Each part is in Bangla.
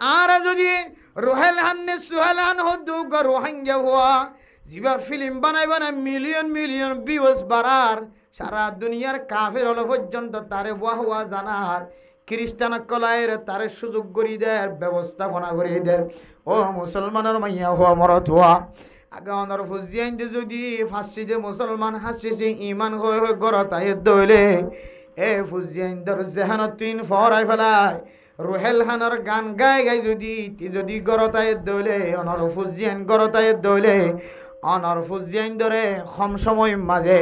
আর যদি রোহেল হান্নে সুহেল হান হদ্দু রোহিঙ্গা হওয়া জিবা ফিল্ম বানাই মিলিয়ন মিলিয়ন ভিউজ বাড়ার সারা দুনিয়ার কাফের হলো পর্যন্ত তারে ওয়াহওয়া জানার খ্রিস্টান কলায়ের তারে সুযোগ করি দেয় ব্যবস্থাপনা করে দেয় ও মুসলমানের মাইয়া হওয়া মরত হওয়া আগানোর ফুজিয়াইন যদি ফাঁসি যে মুসলমান হাসি যে ইমান হয়ে হয়ে গড় তাই দইলে এ ফুজিয়াইন দর জেহান তুইন ফরাই ফেলায় রোহেল হানোর গান গাই গাই যদি গড়তায় দইলে অনর ফুজিয়াইন গড়তায় দইলে অনর ফুজিয়াইন দরে কম সময় মাঝে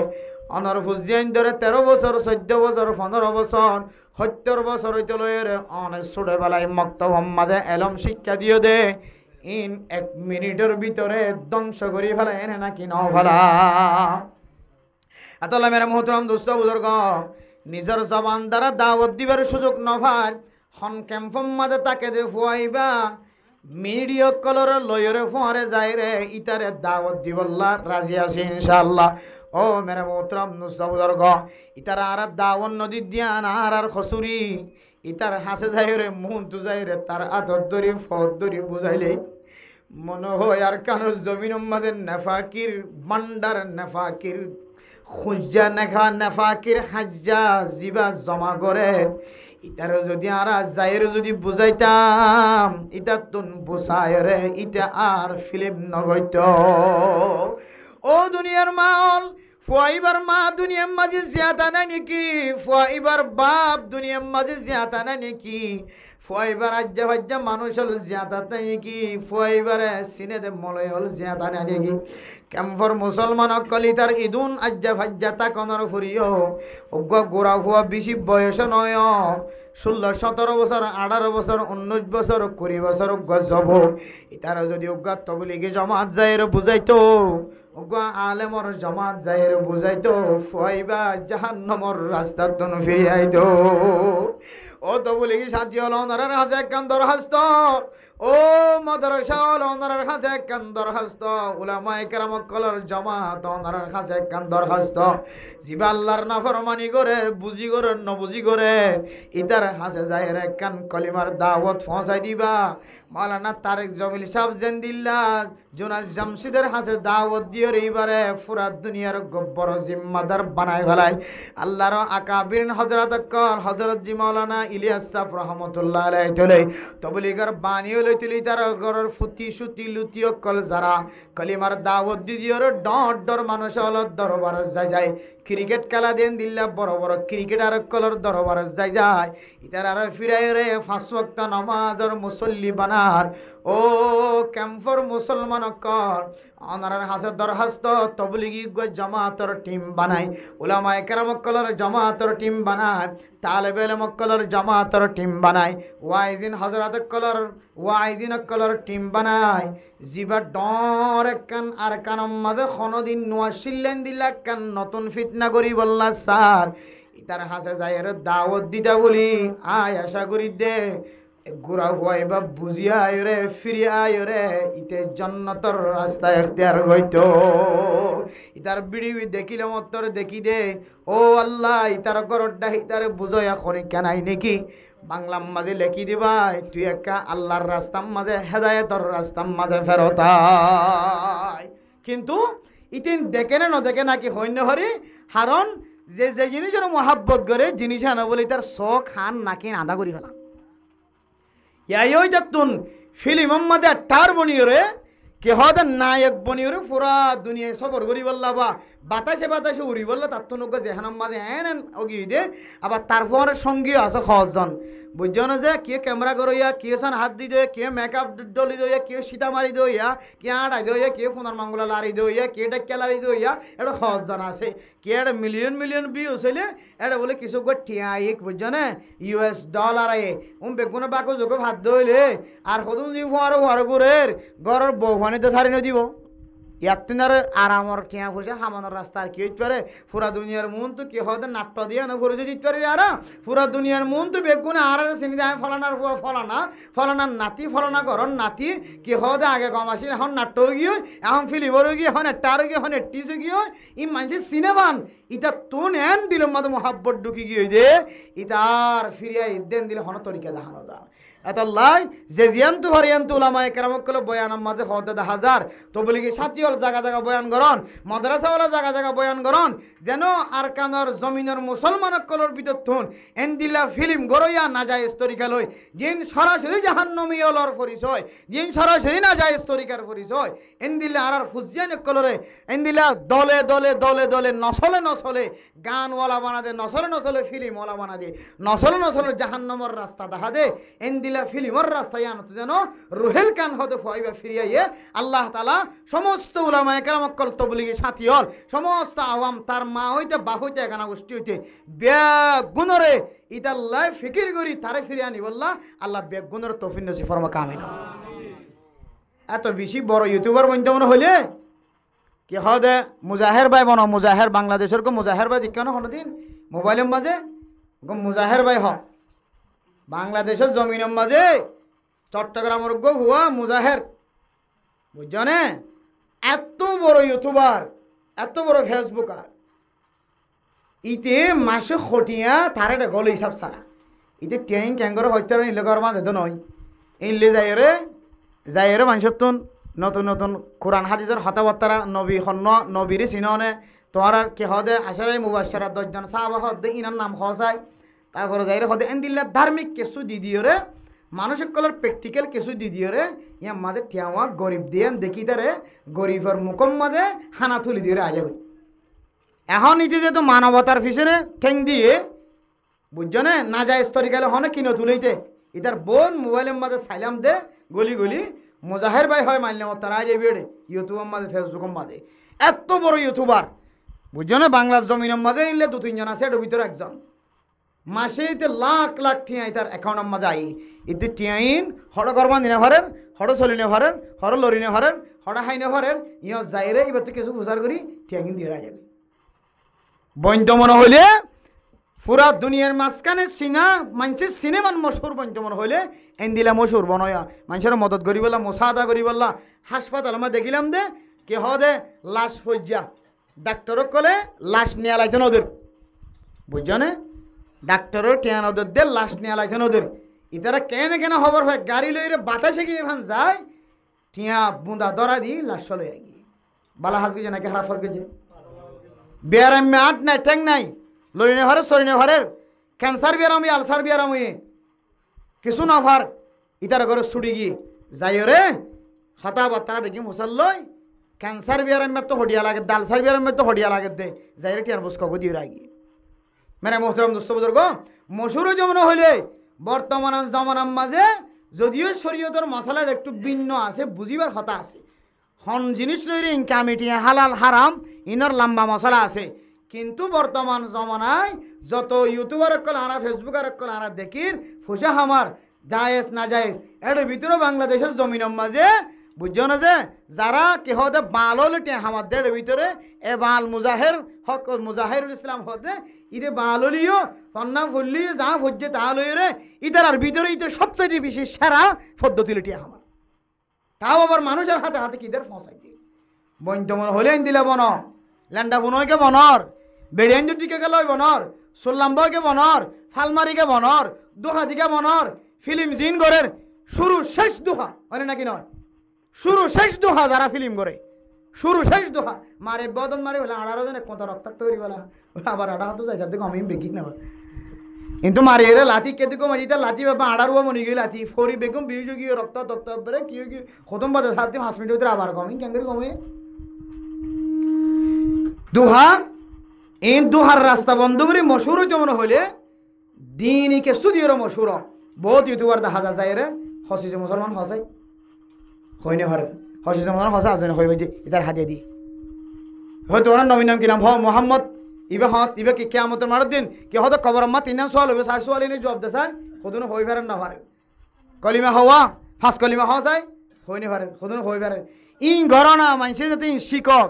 অনর ফুজিয়াইন দরে 13 বছর 14 বছর 15 বছর 70 বছর হইতে লয়ের অনেক ছোটবেলায় মক্তব মাঝে এলম শিক্ষা দিয়ে দে ইন 1 মিনিটের ভিতরে ধ্বংস করি ফেলা এনে নাকি ন ফেলা আতাল্লাহ মেরা মোহতরম দোস্ত বুজুর্গ নিজের জবান দ্বারা দাওয়াত দিবার সুযোগ নভার হন ক্যাম্পম মাঝে তাকে দে ফুয়াইবা মিডিয়া কলর লয়রে ফুয়ারে যায় রে ইতারে দাওয়াত দিবল্লা রাজি আছে ইনশাআল্লাহ ও মেরা মোহতরম দোস্ত বুজুর্গ ইতারা আর দাওয়াত নদী দিয়া আর খসুরি ইতার হাসে যায় রে মুন তু যায় রে তার আদর দরি ফদ দরি বুঝাইলে মনে হয় আর কানোর জমিন মাঝে নেফাকির বান্ডার নেফাকির খুঁজা নেখা নেফাকির হাজ্জা জিবা জমা করে ইতার যদি আর যাইর যদি বুঝাইতাম ইটা তুন বুঝায় রে ইটা আর ফিল্ম নগৈত ও দুনিয়ার মাল ফুয়াইবার মা দুনিয়ার মাঝে জিয়াদা নাই নাকি ফুয়াইবার বাপ দুনিয়ার মাঝে জিয়াদা নাই নাকি ফুয়াইবার আজ্জা ভাজ্জা মানুষ হল জিয়াদা নাই নাকি ফুয়াইবার সিনেদে মলয় হল জিয়াদা নাই নাকি কেমফর মুসলমান অকলি তার ইদুন আজ্জা ভাজ্জা তা কনর ফুরিও অজ্ঞ গোড়া ফুয়া বেশি বয়স নয় 16 17 বছর 18 বছর 19 বছর 20 বছর গজব ইতারা যদি অজ্ঞা তবলিগে জমাত যায় বুঝাইতো অজ্ঞা আলেমর জমাত যায় বুঝাইতো ফুয়াইবা জাহান্নামর রাস্তা তন ফিরিয়াইতো ও তবলিগে সাথী হল ওনার হাসে একখান দরখাস্ত ও মাদ্রাসা হল ওনার হাসে একখান দরখাস্ত উলামায়ে কেরাম কলর জমাত ওনার হাসে একখান দরখাস্ত জিবা আল্লাহর নাফরমানি করে বুঝি করে নবুঝি করে ইতার হাসে যায় একখান কলিমার দাওয়াত পৌঁছাই দিবা মাওলানা তারেক জমিল সাহেব জেন্দিল্লাহ জোনাল জামশিদের হাসে দাওয়াত দিয়ে এইবারে পুরা দুনিয়ার গব্বর জিম্মাদার বানায় ফেলায় আল্লাহর আকাবির হযরত কল হযরত জি মাওলানা ইলিয়াস সাহেব রহমাতুল্লাহ আলাইহি তলে তবলিগের বানিও লইতলি তার ঘরের ফুটি সুতি লুতি কল যারা কলিমার দাওয়াত দিদিওর ডর মানুষ হলো দরবার যায় ক্রিকেট খেলা দেন দিল্লা বড় বড় ক্রিকেটার কলর দরবার যায় ইতার আর ফিরাই রে 5 ওয়াক্ত নামাজের মুসল্লি বানার ও ক্যাম্পর মুসলমান কর অনার হাসে দরখাস্ত তবলিগি জামাতের টিম বানাই উলামায়ে কেরাম কলর জামাতের টিম বানায় তালেবে ইলম কলর জামাতের টিম বানায় ওয়াইজিন হযরত কলর ওয়াইজিন কলর টিম বানায় জিবা ডর একখান আর কানম মাঝে কোনদিন নোয়া শিল্লেন দিলা কান নতুন ফিতনা করি বললা স্যার ইতার হাসে যায় দাওয়াত দিতা বলি আয় আশা করি দে গুড়া হওয়াই বা বুঝিয়া আয় রে ফিরিয়া আয় রে ইতে জন্নতর রাস্তা এখতিয়ার হইতো ইতার বিড়ি দেখিলে মতর দেখি দে ও আল্লাহ ইতার গরড্ডা ইতারে বুঝো এখন কেনাই নাকি বাংলার মাঝে লেখি দিবা তুই একা আল্লাহর রাস্তার মাঝে হেদায়েতর রাস্তার মাঝে ফেরতাই কিন্তু ইতিন দেখে না দেখে নাকি হইন্য হরি হারণ যে যে জিনিসের মহাব্বত করে জিনিস আনা বলে তার শখ হান নাকি আদা করি ফেলা ইয়াই ওই যাতুন ফিল্ম মাঝে টার বনিয়রে কে হদা নায়ক বনিয়রে পুরা দুনিয়ায় সফর করি বললা বা বাতাসে উড়ি বললা তার তো নৌকা যেহানার মাঝে হ্যান অগি দে আবার তারপর সঙ্গী আছে 6 জন বুঝছো না যে কে ক্যামেরা করইয়া কে সান হাত দি দে কে মেকআপ ডলি দইয়া কে সীতা মারি দইয়া কে আড়াই দইয়া কে ফোনার মাঙ্গলা লারি দইয়া কে ডাক্কা লারি দইয়া এটা 6 জন আছে কে এটা মিলিয়ন মিলিয়ন ভিউ হইলে এটা বলে কিছু গো টিআইক বুঝছো না US ডলার আয়ে বেগুনে বাকো যোগ হাত দইলে আর কদুন জি ফুয়ারো করে ঘরের বউখানে তো ছাড়ি নদিব ইয়ার আরামর টিয়া ফুসে হামানোর রাস্তা আর কি হইতে পারে পুরা দুনিয়ার মন তো কি হতে নাট্য দিয়ে না ফুরেছে দিতে পারে আর পুরা দুনিয়ার মন তো বেগুনে আর চিনি দেয় ফলানার নাতি ফলানা ঘর নাতি কি হতে আগে কম আসি এখন নাট্য গিয়ে এখন ফিলিমরও গিয়ে এখন একটারও গিয়ে এখন একটিসও গিয়ে ই মানুষের সিনেমান ইটা তুন এন দিল মতো মহাব্বত ঢুকি গিয়ে দে ইতার ফিরিয়া দেন দিলে হন তরিকা দেখানো যা এত লাই যে জিয়ান্তু হরিয়ান্তু উলামায়ে কেরামক কল বয়ানের মাঝে হদে হাজার তো বলি কি সাথীল জায়গা জায়গা বয়ান করন মাদ্রাসাওয়ালা জায়গা জায়গা বয়ান করন যেন আরকানর জমিনের মুসলমানক কলর ভিতর থুন এন্দিলা ফিল্ম গরইয়া নাজায়েজ তরিকা লই জিন সরাসরি জাহান্নামী হলর পরিচয় জিন সরাসরি নাজায়েজ তরিকার পরিচয় এন্দিলা আর ফুজিয়ান কলরে এন্দিলা দলে দলে দলে দলে নসলে নসলে গানওয়ালা বানা দে নসলে নসলে ফিল্মওয়ালা বানা দে নসলে নসলে জাহান্নামের রাস্তা দেখা দে এন্দিলা ফিল্মর রাস্তায় আনত যেন রুহেল কান হতে ফাইবা ফিরিয়ে আল্লাহ তাআলা সমস্ত উলামায়ে কেরামক কল তবলিগি সাথী হল সমস্ত আওয়াম তার মা হইতে বাপ হইতে এখানা গোষ্ঠী হইতে বেগুণরে ইতাল্লাহ ফিকির করি তারে ফিরে আনি বললা আল্লাহ বেগুণের তৌফিক নসিব ফরমা কামিন এত বেশি বড় ইউটিউবার বনতে মনে হইলে কি হদে মুজাহের ভাই বনো মুজাহের বাংলাদেশের কো মুজাহের ভাই কেন হলো দিন মোবাইলের মাঝে মুজাহের ভাই হ বাংলাদেশের জমিনের মাঝে চট্টগ্রামের গো হুয়া মুজাহের বুঝছনে এত বড় ইউটিউবার এত বড় ফেসবুকার ইতে মাসে খটিয়া তার একটা গল হিসাব সারা ইতে ট্যাং ক্যাঙ্গর হত্যা নিলেকর মাঝে তো নয় ইনলে যাই রে মানুষের তুন নতুন নতুন কোরআন হাদিসের হতাবার্তারা নবী হন্য নবীরে চিননে তোমার আর কে হদে আসারে মুবাশশারা 10 জন সাহাবা হদে ইনার নাম খসায় তারপরে যাইরে হদে এন্দিল্লা ধার্মিক কিছু দি দিওরে মানসিক কলার প্র্যাকটিক্যাল কিছু দি দিওরে ইয়া মাদে টিয়াওয়া গরিব দিয়েন দেখি তারে গরিবের মুকম মাদে হানা তুলি দিওরে আগে এখন ইতি যে তো মানবতার পিছনে ঠেং দিয়ে বুঝছনে না যায় স্তরিকালে হনে কিনো তুলিতে ইতার বোন মোবাইলের মাঝে সাইলাম দে গলি গলি মুজাহের ভাই হয় মানলাম তার আইডি বেড়ে ইউটিউবের মাঝে ফেসবুকের মাঝে এত বড় ইউটিউবার বুঝছনে বাংলার জমিনের মাঝে ইনলে 2-3 জন আছে এর ভিতরে একজন মাসে ইতে লাখ লাখ টিয়াই তার অ্যাকাউন্টের মাঝে আই ইতে টিয়াইন হড় করবান দিনে ভরের হড় চলিনে ভরের হড় লরিনে ভরের হড় হাইনে ভরের ইয় যাইরে এবার তো কিছু প্রচার করি টিয়াইন দিয়ে রাখে বন্ধ মনে হইলে পুরা দুনিয়ার মাঝখানে সিনা মানুষের সিনেমান মশহুর বন্ধ মনে হইলে এন্দিলা মশহুর বনয়া মানুষের মদত করি বললা মোসাদা করি বললা হাসপাতাল আমরা দেখিলাম দে কে হদে লাশ ফজ্জা ডাক্তারও কলে লাশ নিয়ে লাইতেন ওদের বুঝছনে ডাক্তারও টেন ওদের দে লাশ নিয়ে লাইতেন ওদের ইতারা কেন কেন খবর হয় গাড়ি লইরে বাতাসে গিয়ে এখান যায় টিয়া বুঁদা দরা দি লাশ চলে গিয়ে বালা হাস গেছে নাকি খারাপ হাস গেছে বেয়ারামে আট নাই ঠ্যাং নাই লরিনে ভরে সরিনে ভরের ক্যান্সার বিয়ারামি আলসার বিয়ারামি কিছু না ভার ইতার ঘরে ছুটি গিয়ে যাই রে হতা বাত্তারা বেগি মুসল্লই ক্যান্সার বিয়ারামে তো হডিয়া লাগে দালসার বিয়ারামে তো হডিয়া লাগে দে যাই রে টিয়ার বসকো দিয়ে রাগি মেরে মোহতরম দোস্ত বুজুর্গ মশুরও যেমন হইলে বর্তমান জমানার মাঝে যদিও শরীয়তের মশলার একটু ভিন্ন আছে বুঝিবার কথা আছে হন জিনিস লইরে ইনকামিটি হালাল হারাম ইনর লম্বা মশলা আছে কিন্তু বর্তমান জমানায় যত ইউটিউবার কল আনা ফেসবুকার কল আনা দেখির ফুসা হামার জায়েজ না জায়েজ এর ভিতরে বাংলাদেশের জমিনের মাঝে বুঝছো না যে যারা কেহ দে বাল হলে আমাদের ভিতরে এ বাল মুজাহের হক মুজাহিরুল ইসলাম হতে ইদে বাল হলিও ফন্না ফুল্লিও যা ফুজে তা লইরে ইতার আর ভিতরে ইদের সবচেয়ে বেশি সেরা পদ্ধতি লিটি আমার তাও আবার মানুষের হাতে হাতে কিদের ফসাই দিয়ে বন্ধমন হলে দিলে বন ল্যান্ডা বুনয়কে বনর বেড়িয়ানজুটিকে গেল বনর সোল্লাম্বকে বনর ফালমারিকে বনর দোহাদিকে বনর ফিল্ম জিন গড়ের শুরু শেষ দোহা হয় নাকি নয় শুরু শেষ দোহা যারা ফিল্ম করে শুরু শেষ দোহা মারে বদন মারে বলে 18 জনে কত রক্তাক্ত করি বলা আবার 18 হতো যাই দেখো আমি বেগি না কিন্তু মারে এর লাথি কেদিকো মারিতা লাথি বাবা 18 মনি গই লাথি ফরি বেগম বিজু গিয়ে রক্ত তত্ত্ব পরে কি কি খতম বাদে 7 মিনিট ভিতরে আবার কমি কেন করে কমে দোহা এই দোহার রাস্তা বন্ধ করে মশহুর যেমন হইলে দিনকে সুদিওর মশহুর বহুত ইউটিউবার দেখা যায় রে হসিছে মুসলমান হসাই হইনে হর হসিছে মুসলমান হসা আছে হইবে যে ইতার হাতে দি হয়তো ওনার নবীর নাম কি নাম মোহাম্মদ ইবে হত ইবে কি কিয়ামতের মারার দিন কি হয়তো কবর আম্মা 3 সওয়াল হবে 6 সওয়াল এনে জবাব দেয় খুদুন হই পারেন না পারে কলিমা হওয়া ফার্স্ট কলিমা হওয়া যায় হইনে পারে খুদুন হই পারে ইন ঘরনা মানুষে যাতে শিকক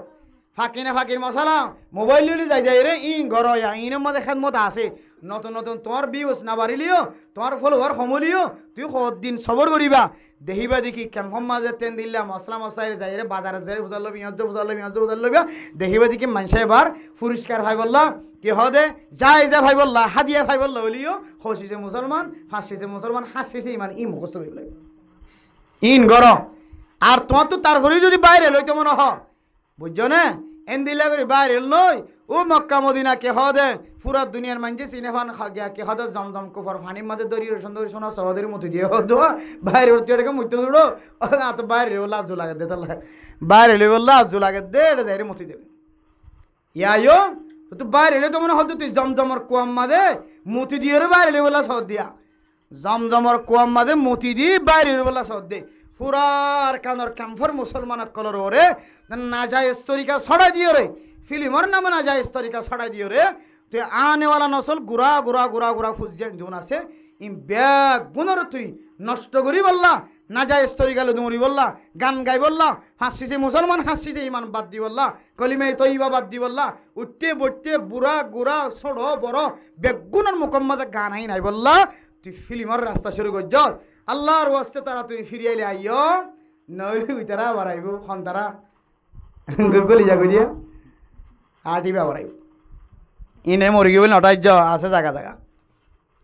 ফাকির মশালা মোবাইল লিয়ে যাই যাই রে ই ঘর ইনের মধ্যে খেদমত আছে নতুন নতুন তোমার বিউস না বাড়িলিও তোমার ফলোয়ার সমলিও তুই দিন সবর করিবা দেখিবা দেখি কেমন মাঝে তেন দিল্লা মশলা মশাই যাই রে বাজারে যাই বুঝার লবি বুঝার লবি দেখিবা দেখি মানুষে এবার পুরস্কার ভাই বললা কি হদে যাই যা ভাই বললা হাদিয়া ভাই বললা বলিও হসিছে মুসলমান ফাঁসিছে মুসলমান হাসিছে ইমান ই মুখস্থ হইব লাগে ইন গর আর তোমার তো তারপরেই যদি বাইরে লইতে মনে হ বুঝছো না এন দিলা করে বাইরে নই ও মক্কা মদিনা কে হদে পুরা দুনিয়ার মানছে সিনেফান গিয়া কে হদে জমজম কুফর ফানির মাঝে দড়িয়ে সুন্দর সোনা সহদরি মতো দিয়ে হতো বাইরে উঠতে মুইতে দৌড়ো না তো বাইরে লাজু লাগে দে তাহলে বাইরে লই বললা লাজু লাগে দে এটা যাই মতি দেবে ইয়াইও তো বাইরে এলে তো মনে হতো তুই জমজমর কুয়াম মাদে মতি দিয়ে বাইরে লই বললা সহ দিয়া জমজমর কুয়াম মাদে মতি দিয়ে বাইরে বললা সহ দে পুরার কানর ক্যাম্ফর মুসলমান কলর ওরে নাজায়েজ তরিকা ছড়াই দিও রে ফিল্মর নামে নাজায়েজ তরিকা ছড়াই দিও রে তুই আনেওয়ালা নসল গুড়া গুড়া গুড়া গুড়া ফুজিয়ান জোন আছে ইম ব্যাগ গুণর তুই নষ্ট করি বললা নাজায়েজ তরিকা দৌড়ি বললা গান গাই বললা হাসিছে মুসলমান হাসিছে ইমান বাদ দি বললা কলিমে তৈবা বাদ দি বললা উঠতে বইতে বুড়া গুড়া ছোড় বড় বেগুনের মুকম্মদে গান আই নাই বললা তুই ফিল্মর রাস্তা শুরু করছ আল্লাহর ওয়াস্তে তারা তুই ফিরিয়ে আইলে আইও নইলে ওই তারা আবার আইব খন তারা গলি যাগো দিয়া আটি আবার আইব ইনে মরি গেল নটাইজ আছে জায়গা জায়গা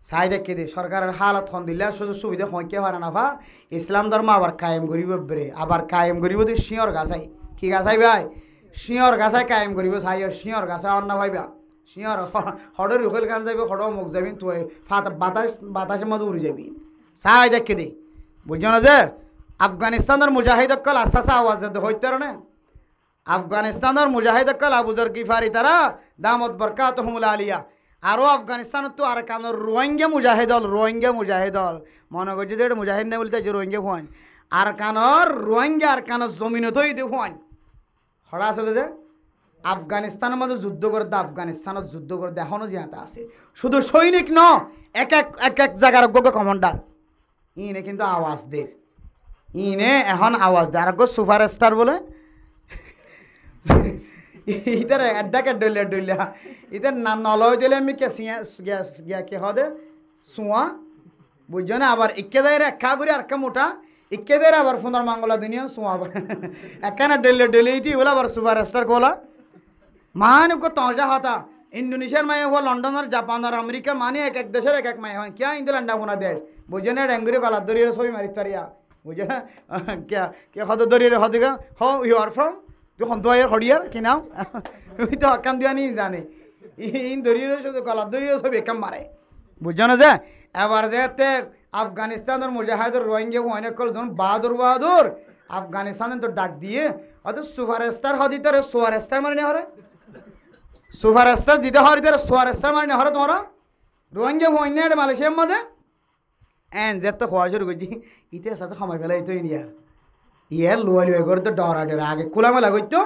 চাই দেখে দে সরকারের হালত খন দিলে সুযোগ সুবিধা হইকে পারে না ভা ইসলাম ধর্ম আবার কায়েম করিব বেরে আবার কায়েম করিব তুই শিঁয়র গাছাই কি গাছাই ভাই শিঁয়র গাছাই কায়েম করিব চাই শিঁয়র গাছাই অন্য ভাইবা শিঁয়র হড়ের রুখেল গান যাবি হড় মুখ যাবি তুই বাতাস বাতাসের মধ্যে উড়ে যাবি চাই দেখে দে বুঝছো না যে আফগানিস্তানের মুজাহিদকল আস্তে আস্তে আওয়াজ হইতে না আফগানিস্তানের মুজাহিদকল আবুজর গিফারি তারা দামত বরকাতুহুমুল আলিয়া আরও আফগানিস্তানত তো আর কান রোহিঙ্গা মুজাহিদল মনে করছে যে এটা মুজাহিদ না বলতে যে রোহিঙ্গা হুয়ান আর কানর রোহিঙ্গা আর কানর জমিনতই দে হুয়ান হরা আছে যে আফগানিস্তানের মধ্যে যুদ্ধ করতে আফগানিস্তানত যুদ্ধ করতে এখনও জিয়াতে আছে শুধু সৈনিক ন এক এক জায়গার অজ্ঞ কমান্ডার ইনে কিন্তু আওয়াজ দে ইনে এখন আওয়াজ দে আর সুপার স্টার বলে ইতার এড্ডাকে ডলিয়া ইতার নলয় দিলে আমি কে গিয়া কে হদে সুয়া বুঝছো না আবার ইকে দেয় একা করি আর কা মোটা ইকে দেয় আবার ফোনের মাঙ্গলা দুনিয়া সুয়া একানা ডলিয়ে বলে আবার সুপার স্টার কোলা মান তজা হতা ইন্দোনেশিয়ার মায়ে হওয়া লন্ডনের জাপানের আমেরিকা মানে এক এক দেশের এক এক মায়ে হয় কিয়া ইন্দোল্যান্ডা হোনা দেশ বুঝে না ডেঙ্গুরি কলার দরিয়ে ছবি মারি তারিয়া বুঝে না কে হদ দরিয়ে হদিকা হ ইউ আর ফ্রম তুই হন্ত হরিয়ার কি নাম ওই তো হকান দিয়া নি জানে ইন দরিয়ে শুধু কলার দরিয়ে ছবি একাম মারে বুঝছো না যে এবার যে আফগানিস্তানের মুজাহিদের রোহিঙ্গা অনেক কল যখন বাহাদুর আফগানিস্তানের তো ডাক দিয়ে হয়তো সুপার স্টার হদি তোর সোয়ার স্টার মারি না হরে সুপার স্টার জিতে হরি তোর সোয়ার স্টার মারি না হরে তোমার রোহিঙ্গা হইনি এটা মালয়েশিয়ার মাঝে এন যে তো হওয়া শুরু করছি ইতে সাথে সময় ফেলে তো ইয়ার ইয়ার লুয়া করে তো ডরা আগে খোলামেলা করতো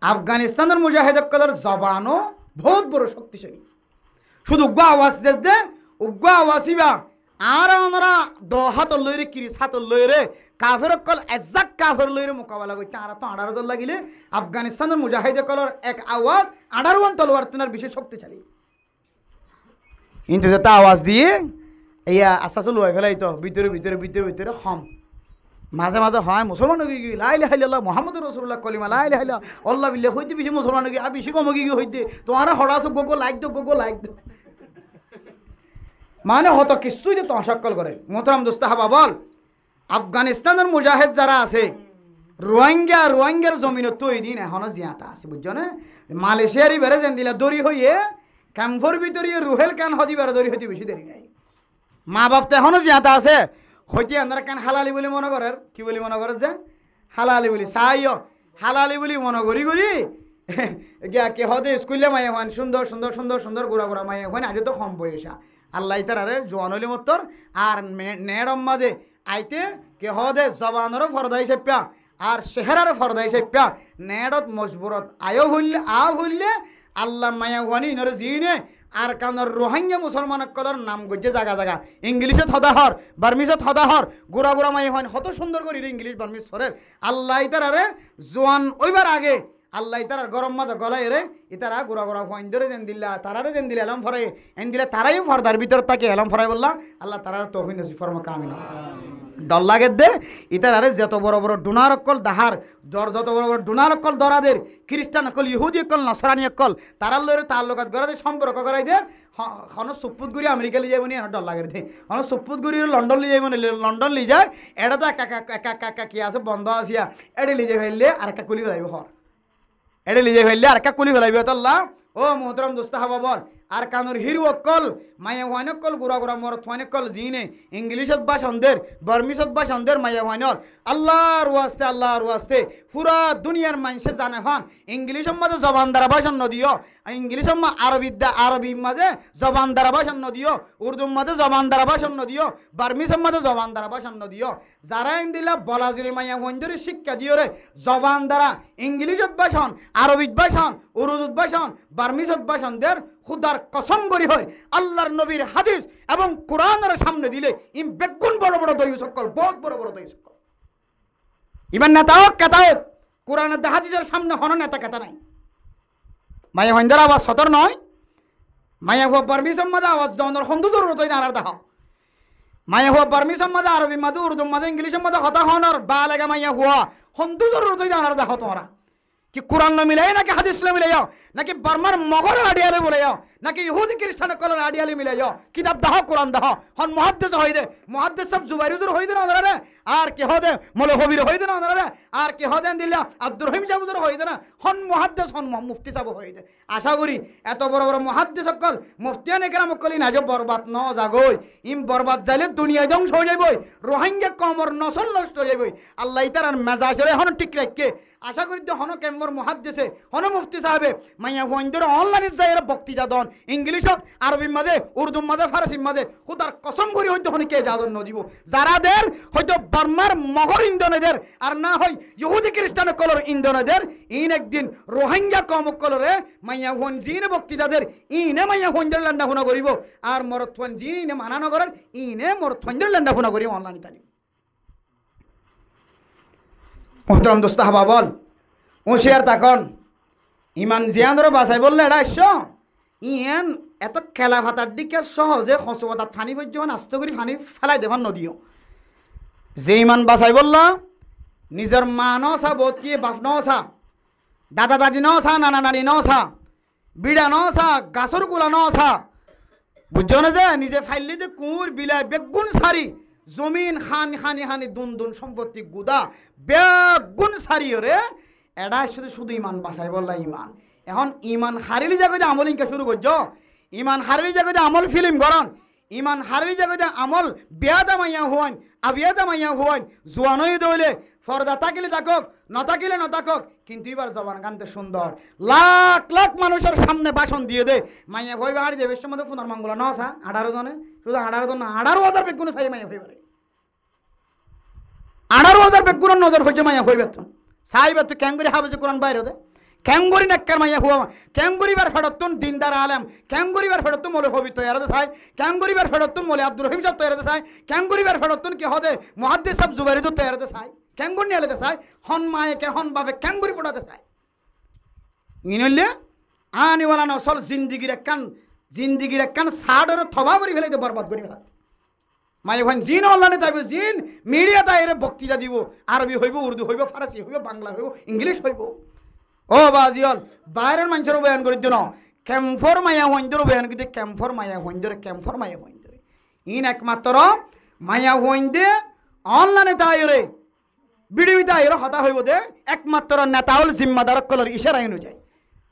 আফগানিস্তানের মুজাহিদকলের জবানও বহুত বড় শক্তিশালী শুধু উগ্র আওয়াজ দে উগ্র আওয়াজিবা আর ওনারা হাতর লইরে কিরিস হাতর লইরে কাফের কল এজাক কাফের লইরে মোকাবেলা করতে আর তো আড়ার দল লাগিলে আফগানিস্তানের মুজাহিদকলের এক আওয়াজ আড়ারওয়ান তলোয়ার তিনার বিশেষ শক্তিশালী কিন্তু যেটা আওয়াজ দিয়ে ইয়া আস্তে আস্তে লুয়াই ফেলাই তো ভিতরে খম মাঝে মাঝে হয় মুসলমান গিয়ে লাই লাইল্লাহ মোহাম্মদ রসুল্লাহ কলিমা লাই লাইলা আল্লাহ বিল্লাহ হইতে বেশি মুসলমান গিয়ে বেশি কম গিয়ে হইতে তোমার হড়াছো গোগো লাইক দো মানে হত কিছুই যে তহসাক্কল করে মোহতারাম দোস্তাহাবা বল আফগানিস্তানের মুজাহিদ যারা আছে রোহিঙ্গার জমিনত তো এই দিন এখনো জিয়াতা আছে বুঝছো না মালয়েশিয়ারই বেড়ে যেন দিলা দড়ি হইয়ে ক্যাম্পর ভিতরে রুহেল কান হদি বেড়ে দড়ি হইতে বেশি দেরি নাই মা বাপ তো এখনো জিয়াতা আছে হইতে আন্দার কান হালালি বলে মনে করার কি বলি মনে করার যে হালালি বলি চাইও হালালি বলি মনে করি গিয়া কে হদে স্কুলে মায়ে হন সুন্দর গোড়া মায়ে হন আজ তো কম বয়সা আল্লাহ তারে জোয়ান হইলে মতর আর নেড়ম মাঝে আইতে কে হদে জবানেরও ফরদা হিসেবে আর চেহারারও ফরদা হিসেবে নেড়ত মজবুরত আয়ো হইলে আল্লাহ মায়া হুয়ানি ইনরে জিনে আর কানর রোহিঙ্গা মুসলমান কলর নাম গজ্জে জায়গা ইংলিশত হদাহর বার্মিশত হদাহর গোড়া মাই হন হত সুন্দর করে ইংলিশ বার্মিশ সরের আল্লাহ তারে জোয়ান ওইবার আগে আল্লাহ তারার গরম মাঝে গলায় রে ইতারা গোড়া গোড়া ফয়েন ধরে দেন দিল্লা তারারে দেন দিলে এলম ফরাই এন দিলে তারাই ফর্দার ভিতর তাকে এলম ফরাই বললা আল্লাহ তারার তৌফিক নসিব ফরমা কামিল ডর লাগে দে ইতারারে যত বড় বড় ডোনার অকল দাহার যত বড় বড় ডোনার অকল দরাদের খ্রিস্টান অকল ইহুদি অকল নসরানি অকল তারার লয়ে তার লোকাত গড়াতে সম্পর্ক করাই দে হন সুপুত গুড়ি আমেরিকা লিয়ে যাবনি আর ডর লাগে দে হন সুপুত গুড়ি লন্ডন লিয়ে যাবনি লন্ডন লিয়ে যায় এটা তো একা কি আছে বন্ধ আসিয়া এড়ে লিয়ে ফেললে আর একটা কুলি ফেলাইব হর এড়ে লিয়ে ফেললে আর একটা কুলি ফেলাইব তাল্লাহ ও মোহতরম দোস্তা হাবা বল আর কানুর হিরু অকল মায়া ওয়ান অকল গুড়া গুড়া মরত ওয়ান অকল জিনে ইংলিশত ভাষণদের বর্মিশত ভাষণদের মায়া ওয়ানর আল্লাহর ওয়াস্তে পুরা দুনিয়ার মানুষে জানে হন ইংলিশের মাঝে জবান দ্বারা ভাষণ নদিও ইংলিশের আরবি মাঝে জবান দ্বারা ভাষণ নদিও উর্দুর মাঝে জবান দ্বারা ভাষণ নদিও বার্মিশের মাঝে জবান দ্বারা ভাষণ নদিও যারা ইন্দিলা বলাজুরি মায়া ওয়ানজুরি শিক্ষা দিও রে জবান দ্বারা ইংলিশত ভাষণ আরবিত ভাষণ উর্দুত ভাষণ বার্মিশত ভাষণদের খুদার কসম করি হয় আল্লাহর নবীর হাদিস এবং কোরআনের সামনে দিলে ইম বেগুন বড় বড় দই সকল বহুত বড় বড় দই সকল ইমান নেতাও কেতাও কোরআনের হাদিসের সামনে হন নেতা কেতা নাই মায়া হইন্দার আওয়াজ সতর নয় মায়া হুয়া পারমিশন মাদা আওয়াজ দনর হন্দু জরুরত হই দাঁড়ার দাও মায়া হুয়া পারমিশন মাদা আরবি মাদা উর্দু মাদা ইংলিশ মাদা হতা হনর বা লাগা মায়া হুয়া হন্দু জরুরত হই দাঁড়ার দাও তোমরা कि कुरान न मिले ना कि हदीस न मिले ना कि बर्मर मगर आडियाले बोले ना कि यहूदी ख्रिस्टान कलर आडियाले मिले किताब दहो कुरान दहो हन मुहद्दिस होई दे मुहद्दिस सब जुबाइरुदुर होई दे ना ओनरा আর কে হদে মলে হবির হই দে না ওনরা আর কে হদে দিল্লা আব্দুর রহিম সাহেবুর হই দে না হন মুহাদ্দিস হন মুফতি সাহেব হই দে আশা করি এত বড় বড় মুহাদ্দিস সকল মুফতিয়ানে কেরাম কলি না যে বরবাদ ন জাগই ইম বরবাদ যাইলে দুনিয়া ধ্বংস হয়ে যাবই রোহিঙ্গা কমর নসল নষ্ট হয়ে যাবই আল্লাহ তাআলার মেজাজরে হন ঠিক রাখকে আশা করি হন কেমর মুহাদ্দিসে হন মুফতি সাহেবে মাইয়া ফোনদের অনলাইনে যাইরা বক্তৃতা দন ইংলিশত আরবি মাঝে উর্দু মাঝে ফারসি মাঝে খুদার কসম করি হইতো হন কে যাদন ন দিব যারাদের হয়তো বার্মার মগর ইন্দোনেদের আর না হয় ইহুদি খ্রিস্টান কলর ইন্দোনেদের ইন একদিন রোহিঙ্গা কম কলরে মাইয়া ফোন জিনে বক্তৃতাদের ইনে মাইয়া ফোনদের লান্ডা ফোনা করিব আর মরত ফোন জিন ইনে মানানো করার ইনে মরত ফোনদের লান্ডা ফোনা করিব অনলাইনে তানি মোহতরম দোস্ত হাবা বল হুঁশিয়ার তাকন ইমান জিয়ানরে বাঁচাই বললে এটা এসো ইয়ান এত খেলা ভাতার দিকে সহজে খসবাতার ফানি পর্যন্ত আস্ত করে ফানি ফেলাই দেবার নদীও যে ইমান বাঁচাই বললা নিজের মা নসা বোধ কি বাপ নসা দাদা দাদি নসা নানা নানি নসা বিড়া নসা গাছর কুলা নসা বুঝছো না যে নিজে ফাইলি যে কুঁর বিলায় বেগুন সারি জমিন খানি খানি খানি দুন দুন সম্পত্তি গুদা বেগুন সারি রে এটা শুধু শুধু ইমান বাঁচাই বললা ইমান এখন ইমান হারিলি জায়গায় আমল ইনকা শুরু করছো ইমান হারিলি জায়গায় আমল ফিল্ম গরন ইমান হারিলি জায়গায় আমল বেয়াদা মাইয়া হুয়ান আবিয়াদা মাইয়া হুয়ান জোয়ানই দইলে ফরদা তাকিলে থাকক নতাকিলে নতাকক কিন্তু এবার জবান গানতে সুন্দর লাখ লাখ মানুষের সামনে ভাষণ দিয়ে দে মাইয়া হইবে হাড়ি দেবে এর মধ্যে পুনর মাঙ্গুলা নসা 18 জনে শুধু 18 জন 18,000 বেগুন চাই মাইয়া হইবে 18,000 বেগুন নজর হইছে মাইয়া হইবে তো সাইবা তো ক্যাঙ্গুরি হাবেছে কোরআন বাইরে দে ক্যাঙ্গুরি নাক্কার মাইয়া হুয়া ক্যাঙ্গুরিবার ফেরতুন দিনদার আলেম ক্যাঙ্গুরিবার ফেরতুন মলে হবি তো এরাতে চাই ক্যাঙ্গুরিবার ফেরতুন মলে আব্দুর রহিম সাহেব তো এরাতে চাই ক্যাঙ্গুরিবার ফেরতুন কি হদে মুহাদ্দিস সাহেব জুবাইরি তো এরাতে চাই ক্যাঙ্গুরি নিয়ে চাই হন মায়ে কে হন বাপে ক্যাঙ্গুরি ফোটাতে চাই ইনলে আনিওয়ালা নসল জিন্দিগির একখান সাডর থবা করে ফেলাইতে বরবাদ করে ফেলা মায়ে ভাই জিন অনলাইনে যাইব জিন মিডিয়া তাইরে বক্তৃতা দিব আরবি হইব উর্দু হইব ফারসি হইব বাংলা হইব ইংলিশ হইব ও বাজিয়ল বাইরের মানুষেরও বয়ান করে দিন ক্যাম্পর মায়া হইন্দরও বয়ান করে ক্যাম্পর মায়া হইন্দরে ক্যাম্পর মায়া হইন্দরে ইন একমাত্র মায়া হইন্দে অনলাইনে তাইরে ভিডিও তাইরে হতা হইব দে একমাত্র নেতাউল জিম্মাদার কলর ইশারা অনুযায়ী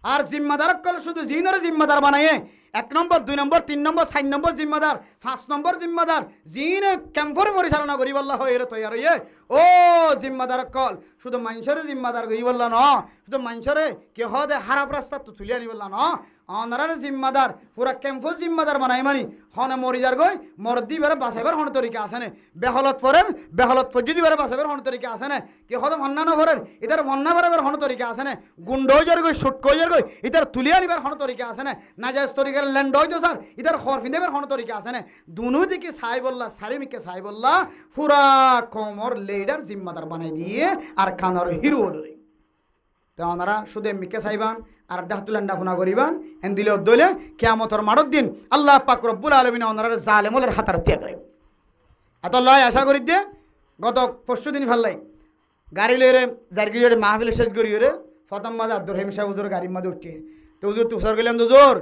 আর জিম্মাদার কল শুধু জিনের জিম্মাদার বানায় 1 নম্বর 2 নম্বর 3 নম্বর 4 নম্বর জিম্মাদার 5 নম্বর জিম্মাদার জিন ক্যাম্পর পরিচালনা করি বল্লা হয় এর তৈয়ার হইয়ে ও জিম্মাদার কল শুধু মানুষের জিম্মাদার করি বললা ন শুধু মানুষের কে হদে খারাপ রাস্তা তো তুলি আনি বললা ন অনারার জিম্মাদার পুরা ক্যাম্পর জিম্মাদার বানাই মানি হনে মরিজার গই মরদি বেড়ে বাঁচাইবার হন তরিকা আছে না বেহলত ফরেন বেহলত ফজ্জুদি বেড়ে বাঁচাইবার হন তরিকা আছে না কে হদে ভন্না না ভরেন ইতার ভন্না বেড়াবার হন তরিকা আছে না গুন্ড হয়ে যার গই শুট কই যার গই ইতার তুলি আনিবার হন তরিকা আছে না নাজায়েজ তরিকার ল্যান্ড হইতো স্যার ইতার খরফ দেবার হন তরিকা আছে না দুনো দিকে সাই বললা সারিমিকে সাই বললা পুরা কমর লেডার জিম্মাদার বানাই দিয়ে আর খানার হিরো হলো রে তো ওনারা শুধু এমবিকে চাইবান আর ডাহতুলান ডাফুনা করিবান এন দিলে দইলে কিয়ামতর মারত দিন আল্লাহ পাক রব্বুল আলামিন ওনারা জালেমলের হাতার ত্যাগ করে এত লয় আশা করি দিয়ে গত পরশু দিন ফেললাই গাড়ি লইরে জার্গিজরে মাহফিল শেষ করি রে প্রথম মাঝে আব্দুর রহিম সাহেব হুজুর গাড়ির মাঝে উঠে তো হুজুর তুষার গেলাম তো জোর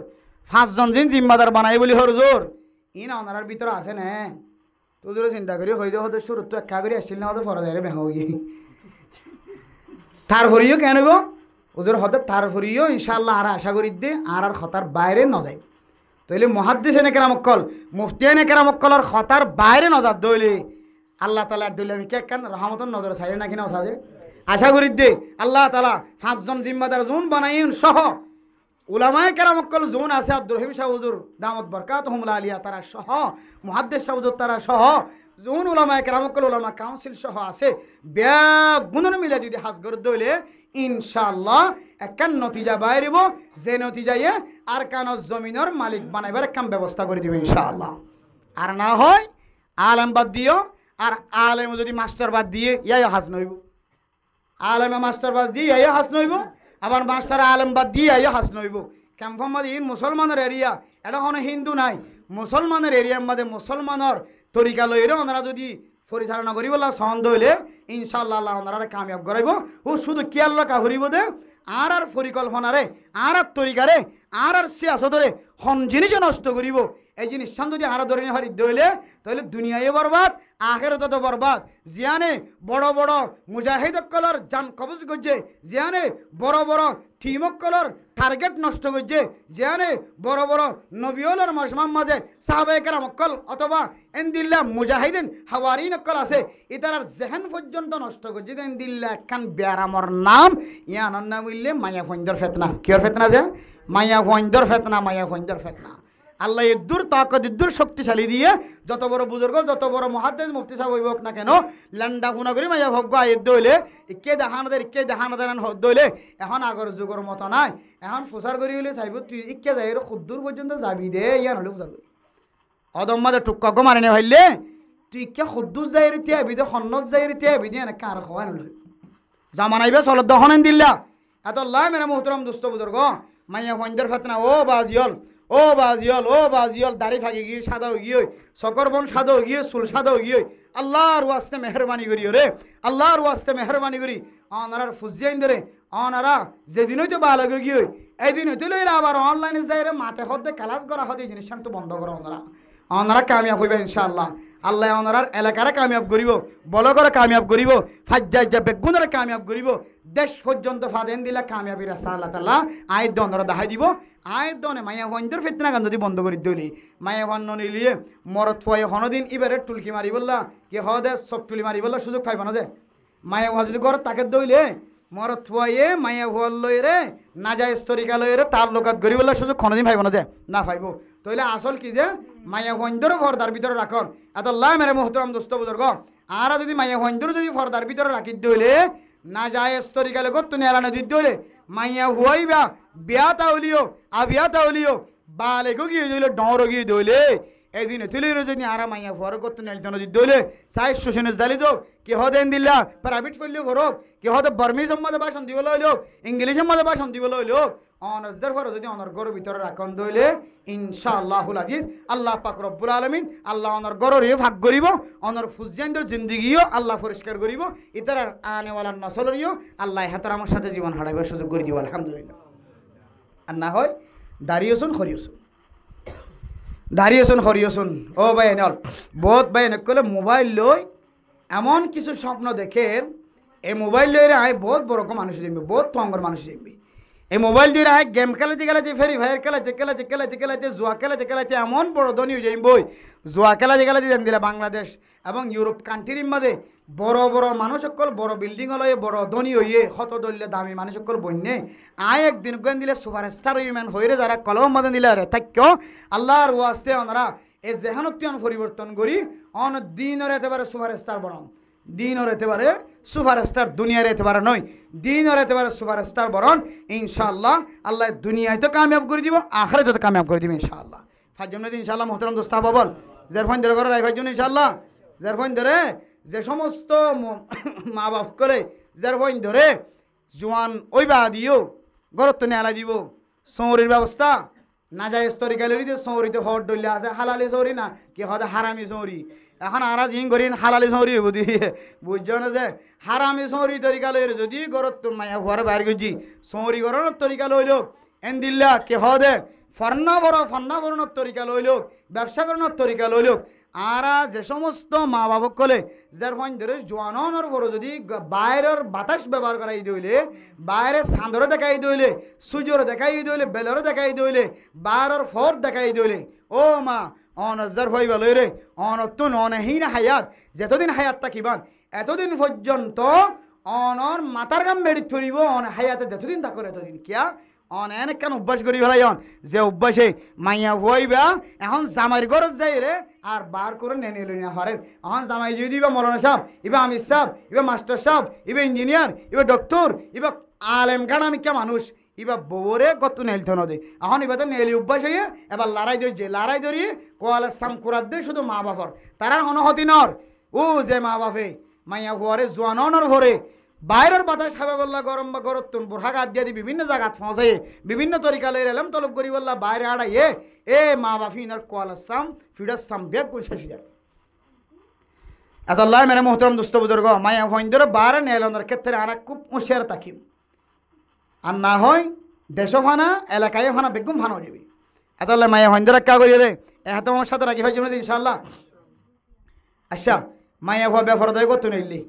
5 জন জিম্মাদার বানাই বলি হর জোর ই না ওনার ভিতরে আছে না তো হুজুরে চিন্তা করি হয়তো হয়তো শুরু তো একা করে আসছিল না হয়তো ফরা যায় বেহা গিয়ে তারপরেও কেন হইব হুজুর হতে তারপরেও ইনশাআল্লাহ আর আশা করি দে আর খতার বাইরে ন যায় তইলে মুহাদ্দিস এনে কেরামক্কল মুফতি এনে কেরামক্কলর খতার বাইরে নজার দইলে আল্লাহ তালা দইলে আমি কে কেন রহমতন নজর চাই না কিনা সাজে আশা করি দে আল্লাহ তালা 5 জন জিম্মাদার জোন বানাইন সহ উলামায়ে কেরামক্কল জোন আছে আব্দুর রহিম সাহেব হুজুর দামত বরকাতুহুমুল আলিয়া তারা সহ মুহাদ্দিস সাহেব হুজুর তারা সহ জোন উলামায়ে কেরামক্কল উলামা কাউন্সিল সহ আছে বেগুণন মিলে যদি হাজ করে দইলে ইনশাআল্লাহ একান নতিজা বাইরিব যে নতিজায়ে আর কানজ জমিনের মালিক বানাইবার কাম ব্যবস্থা করে দিব ইনশাআল্লাহ আর না হয় আলেম বাদ দিও আর আলেম যদি মাস্টার বাদ দিয়ে ইয়াই হাজ নইব আলেমে মাস্টার বাদ দিয়ে ইয়াই হাজ নইব আবার মাস্টার আলেম বাদ দিয়ে ইয়াই হাজ নইব ক্যাম্পম মাঝে মুসলমানের এরিয়া এটা কোনো হিন্দু নাই মুসলমানের এরিয়ার মধ্যে মুসলমানের তরিকা লইরে ওনারা যদি পরিচালনা করিব সহন্দ হইলে ইনশাআল্লাহ আল্লাহ ওনারা কামিয়াব করাইব ও শুধু কি আল্লাহ কাহরিব দে আর পরিকল্পনারে আর তরিকারে আর সিয়াসতরে হন জিনিস নষ্ট করিব এই জিনিস যদি আর ধরে হারিতে হইলে তাহলে দুনিয়ায় বরবাদ আখেরাতে বরবাদ জিয়ানে বড় বড় মুজাহিদকলর জান কবজ করছে জিয়ানে বড় বড় টিমকলর টার্গেট নষ্ট করছে জিয়ানে বড় বড় নবিয়লর মজমার মাঝে সাহাবায়ে কেরাম অকল অথবা এনদিল্লা মুজাহিদিন হাওয়ারিন অকল আছে ইতারার জেহেন পর্যন্ত নষ্ট করছে এনদিল্লা একখান বেয়ারামর নাম ইয়ানর নাম বললে মায়া ফইন্দর ফেতনা কিয়র ফেতনা যে মায়া ফইন্দর ফেতনা মায়া ফইন্দর ফেতনা আল্লাহ ইদ্দুর তাকত ইদ্দুর শক্তিশালী দিয়ে যত বড় বুজুর্গ যত বড় মুহাদ্দিস মুফতি সাহেব হইব না কেন ল্যান্ডা ফুনা করি মাইয়া ভগ্য আইদ দইলে ইকে দেখানাদের দইলে এখন আগর যুগর মতো নাই এখন ফুসার করি হইলে চাইব তুই ইকে যাই খুদ্দুর পর্যন্ত যাবি দে ইয়ান হলে ফুসার করি অদম মাঝে টুক্ক মারি নে হইলে তুই ইকে খুদ্দুর যাই রিতে আবি দে খন্নত যাই রিতে আবি দিয়ে এনেকে আর খাওয়াই নলে জামানাইবে চলত দহনেন দিল্লা এত লাই মেরা মোহতরম দুস্থ বুজুর্গ মাইয়া ফইন্দর ফেতনা ও বাজিয়ল দাড়ি ফাঁকি গিয়ে সাদা গিয়ে সকর বন সাদা গিয়ে চুল সাদা গিয়ে আল্লাহর ওয়াস্তে মেহরবানি করি রে আল্লাহর ওয়াস্তে মেহরবানি করি অনারার ফুজিয়াইন ধরে অনারা যেদিন হইতে ভালো গিয়ে এই দিন হইতে লইরা আবার অনলাইনে যাই রে মাথে হতে কালাস করা হতে এই জিনিসটা তো বন্ধ করো অনারা কামিয়াব হইবে ইনশাআল্লাহ আল্লাহ অনারার এলাকারে কামিয়াব করিব বলো করে কামিয়াব করিব ফাজ্জা বেগুনরে কামিয়াব করিব দেশ পর্যন্ত ফাদেন দিলা কামিয়াবি রাস্তা আল্লাহ তাআলা আয়াত দনরা দেখাই দিব আয়াত দনে মায়া হইন্দর ফিতনা গান যদি বন্ধ করে দিলি মায়া হন নিলিয়ে মরত ফয় হনদিন ইবারে টুলকি মারি বললা কি হদে সব টুলি মারি বললা সুযোগ পাইব না যে মায়া হওয়া যদি ঘর তাকে দইলে মরত ফয়ে মায়া হওয়ার লইরে নাজায়েজ তরিকা লইরে তার লোকাত গরি বললা সুযোগ কোনদিন পাইব না যে না পাইব তইলে আসল কি যে মায়া হইন্দর ফরদার ভিতরে রাখন এত আল্লাহ মেরে মুহতরম দোস্ত বুজুর্গ আর যদি মায়া হইন্দর যদি ফরদার ভিতরে রাখি দইলে নাজায়েজ তরিকা লগত তুমি এলানো দিতে হলে মাইয়া হুয়াইবা বিয়াতা হলিও আবিয়াতা হলিও বালেগো গিয়ে দইলে ডর গিয়ে দইলে এদিন তুলে যদি আর মাইয়া হুয়ার করতে নেলতন দিতে হলে সাই শোষণে জালি দোক কে হদেন দিল্লা প্রাইভেট ফেললেও করক কে হতে বর্মি সম্মাদে ভাষণ দিবলৈ হইলেও ইংলিশ সম্মাদে ভাষণ দিবলৈ হইলেও অনজদের ফর যদি অনর গরর ভিতরে রাখন দইলে ইনশাআল্লাহুল আজিজ আল্লাহ পাক রব্বুল আলামিন আল্লাহ অনর গরর ভাগ করিব অনর ফুজিয়ানদের জিন্দেগিও আল্লাহ পরিষ্কার করিব ইতার আনেওয়ালার নসলরিও আল্লাহ হাতার আমার সাথে জীবন হারাইবার সুযোগ করে দিব আলহামদুলিল্লাহ আর না হয় দাঁড়িয়েছুন হরিয়েছুন ও ভাই এনেল বহুত ভাই এনে করলে মোবাইল লই এমন কিছু স্বপ্ন দেখে এই মোবাইল লইরে আয় বহুত বড় মানুষ জমবি বহুত তঙ্গর মানুষ জমবি এই মোবাইল দিয়ে আয় গেম খেলাতে ফেরি ভাইয়ের খেলাতে জুয়া খেলাতে এমন বড় ধনী হয়ে যাইম বই জুয়া খেলাতে যেন দিলে বাংলাদেশ এবং ইউরোপ কান্ট্রির মধ্যে বড় বড় মানুষ সকল বড় বিল্ডিং লয়ে বড় ধনী হইয়ে শত দলীয় দামি মানুষ সকল বন্যে আয় একদিন গেন দিলে সুপারস্টার ইউম্যান হইরে যারা কলম মধ্যে দিলে রে তাক্য আল্লাহর ওয়াস্তে ওনারা এই জেহানত্যান পরিবর্তন করি অন দিনের একেবারে সুপারস্টার বরং দিনও রেতে পারে সুপারস্টার দুনিয়া রেতে পারে নয় দিনও রেতে পারে সুপারস্টার বরণ ইনশাআল্লাহ আল্লাহ দুনিয়ায় তো কামিয়াব করে দিব আখিরাতে তো কামিয়াব করে দিব ইনশাআল্লাহ ফাজম নদী ইনশাআল্লাহ মোহতরম দোস্ত বল জেরফান ধরে করে রাই ফাজম ইনশাআল্লাহ জেরফান ধরে যে সমস্ত মা বাপ করে জেরফান ধরে জোয়ান ওই বা দিও গরত নেলা দিব সৌরির ব্যবস্থা না যায় স্তরিকালেরই যে সৌরিতে হট ডলে আছে হালালি সৌরি না কি হতে হারামি সৌরি এখন আরা জিং করি হালালি সৌরি হইব দি বুঝছো না যে হারামি সৌরি তরিকা লইলে যদি গরত মায়া ঘরে বাইর করছি সৌরি গরনের তরিকা লইল এন দিল্লা কে হদে ফন্না বরণের তরিকা লইল ব্যবসা করানোর তরিকা লইল আরা যে সমস্ত মা বাবক কলে যার ফোন ধরে জোয়ানোর পরে যদি বাইরের বাতাস ব্যবহার করাই দইলে বাইরে সাঁদরে দেখাই দইলে সূর্যরে দেখাই দইলে বেলরে দেখাই দইলে বাইরের ফর দেখাই দইলে ও মা অনজার হইবা লই রে অনতুন অনহীন হায়াত যতদিন হায়াত থাকিবান এতদিন পর্যন্ত অনর মাতার গাম মেড়ি থরিব অন হায়াতে যতদিন থাকো এতদিন কিয়া অন এনে কেন অভ্যাস করি ফেলাই অন যে অভ্যাসে মাইয়া হইবা এখন জামাইর ঘরত যাই রে আর বার করে নেনে লই না পারেন এখন জামাই যদি দিবা মৌলানা সাহেব ইবা আমির সাহেব ইবা মাস্টার সাহেব ইবা ইঞ্জিনিয়ার ইবা ডক্টর ইবা আলেম গান আমি কে মানুষ ইবা বউরে কত নেলতে নদে এখন ইবা তো নেলি অভ্যাস হয়ে এবার লড়াই ধরছে লড়াই ধরিয়ে কোয়ালে সাম কুরাত দে শুধু মা বাপর তারা অনহতি নর ও যে মা বাপে মাইয়া ঘরে জোয়ানোর ঘরে বাইরের বাতাস খাবে বললা গরম বা গরতুন বোরহা গাদ দিয়ে বিভিন্ন জায়গাত ফসাইয়ে বিভিন্ন তরিকা লই এলাম তলব করি বললা বাইরে আড়াইয়ে এ মা বাপি ইনার কোয়ালাসাম ফিডাসাম বেগ কোন শেষি যাবে এতল্লাহ মেরে মোহতরম দুস্থ বুজুর্গ মায়া হইন্দর বারে নেলনের ক্ষেত্রে আর খুব হুঁশিয়ার তাকিম আর না হয় দেশ ফানা এলাকায় ফানা বেগুম ফানো যাবে এতল্লাহ মায়া হইন্দর কা করি রে এত আমার সাথে রাখি হয় জন্য ইনশাল্লাহ আচ্ছা মায়া হওয়া বেফরদয় করতে নিলি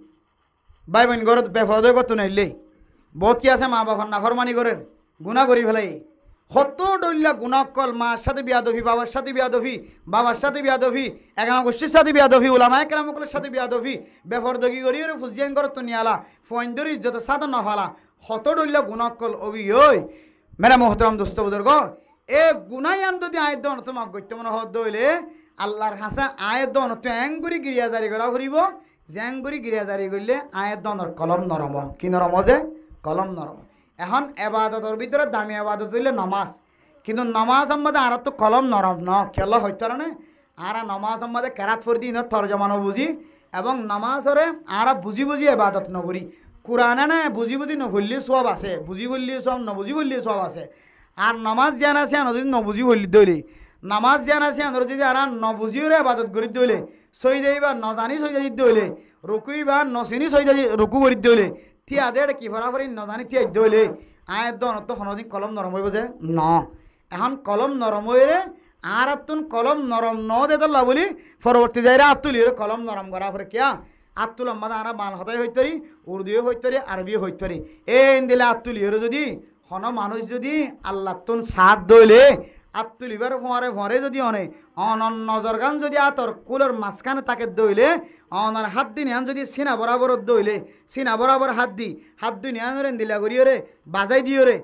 ভাই বোন ঘরত বেফরদয় করতে নিলি বহুত কি আছে মা বাবার নাফরমানি করেন গুণা করি ফেলাই কত ডল্লা গুণাকল মার সাথে বিয়াদফি বাবার সাথে বিয়াদফি বাবার সাথে বিয়াদফি এগারো গোষ্ঠীর সাথে বিয়াদফি ওলামায় কেরামকলের সাথে বিয়াদফি বেফরদগি করি ওরে ফুজিয়ান ঘরত নিয়ালা ফইন্দর ইজ্জত সাথে নফালা কত ডল্লা গুণাকল অবি ওই মেরা মোহতরম দোস্ত বুজুর্গ এ গুনায়ান যদি আয়ত দন তো মাফ করতে মনে হদ দইলে আল্লাহর হাসা আয়ত দন তো এঙ্গুরি গিরিয়া জারি করা ফুরিব জ্যাঙ্গুরি গিরিয়া জারি করলে আয়ত দনর কলম নরম কি নরম যে কলম নরম এখন এবাদতের ভিতরে দামি এবাদত হইলে নমাজ কিন্তু নমাজ সম্বন্ধে আর তো কলম নরম ন খেলা হইতে না আর নমাজ সম্বন্ধে কেরাত ফর দিন তর্জমানো বুঝি এবং নমাজরে আর বুঝি বুঝি এবাদত নকরি কোরআনে না বুঝি বুঝি নভুললি সব আছে বুঝি বললি সব নবুঝি বললি সব আছে আর নমাজ জ্ঞান আছে আনো যদি নবুঝি বললি দইলে নামাজ জ্ঞান আছে আনো যদি আর নবুঝিওরে এবাদত করি দইলে সই যাইবা নজানি সই যাই দইলে রুকুইবা নচিনি সই যাই রুকু করি দইলে থিয়া দে কি ফরাফরি নজানি থিয়া দইলে আয়ের দনত হনদিন কলম নরম হইব যে ন এখন কলম নরম হইরে আর তুন কলম নরম ন দে দল্লা বলি পরবর্তী যাইরা আতুলি কলম নরম করা পরে কিয়া আতুল আম্মাদা আরা বান হতাই হইতরি উর্দুও হইতরি আরবিও হইতরি এই দিলে আতুলি যদি হন মানুষ যদি আল্লাহ তুন সাথ দইলে আত্মলিবার ফরে যদি অনে অন নজর গান যদি আতর কুলের মাঝখানে তাকে দইলে অনার হাত দি নিয়ান যদি সিনা বরাবর দইলে সিনা বরাবর হাত দি নিয়ান রে দিলা করিও রে বাজাই দিও রে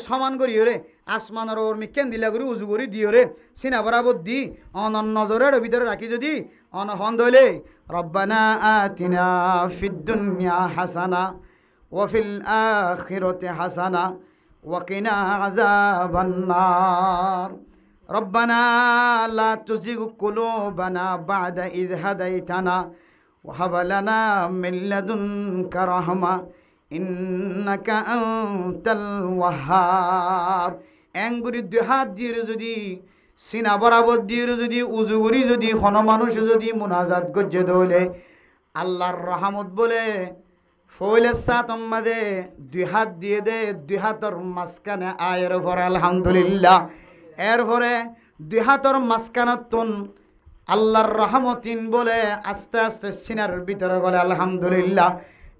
সমান করিও রে আসমানের ওর মিকেন দিলা করি উজু করি দিও রে সিনা বরাবর দি অন নজরের ভিতরে রাখি যদি অন হন দইলে রব্বানা আতিনা ফিদ দুনিয়া হাসানা ওয়া ফিল আখিরাতি হাসানা وقنا عذاب النار ربنا لا تزغ قلوبنا بعد إذ هديتنا وهب لنا من لدنك رحمة إنك أنت الوهاب এঙ্গুরি দুই হাত দিয়ে যদি সিনা বরাবর দিয়ে যদি উজু করি যদি হন মানুষ যদি মুনাজাত গজ্জে দইলে আল্লাহর রহমত বলে ফইলে সাতম্মাদে দুই হাত দিয়ে দে দুই হাতর মাঝখানে আয়ের পরে আলহামদুলিল্লাহ এরপরে দুই হাতর মাঝখানে তুন আল্লাহর রহমতিন বলে আস্তে আস্তে সিনার ভিতরে বলে আলহামদুলিল্লাহ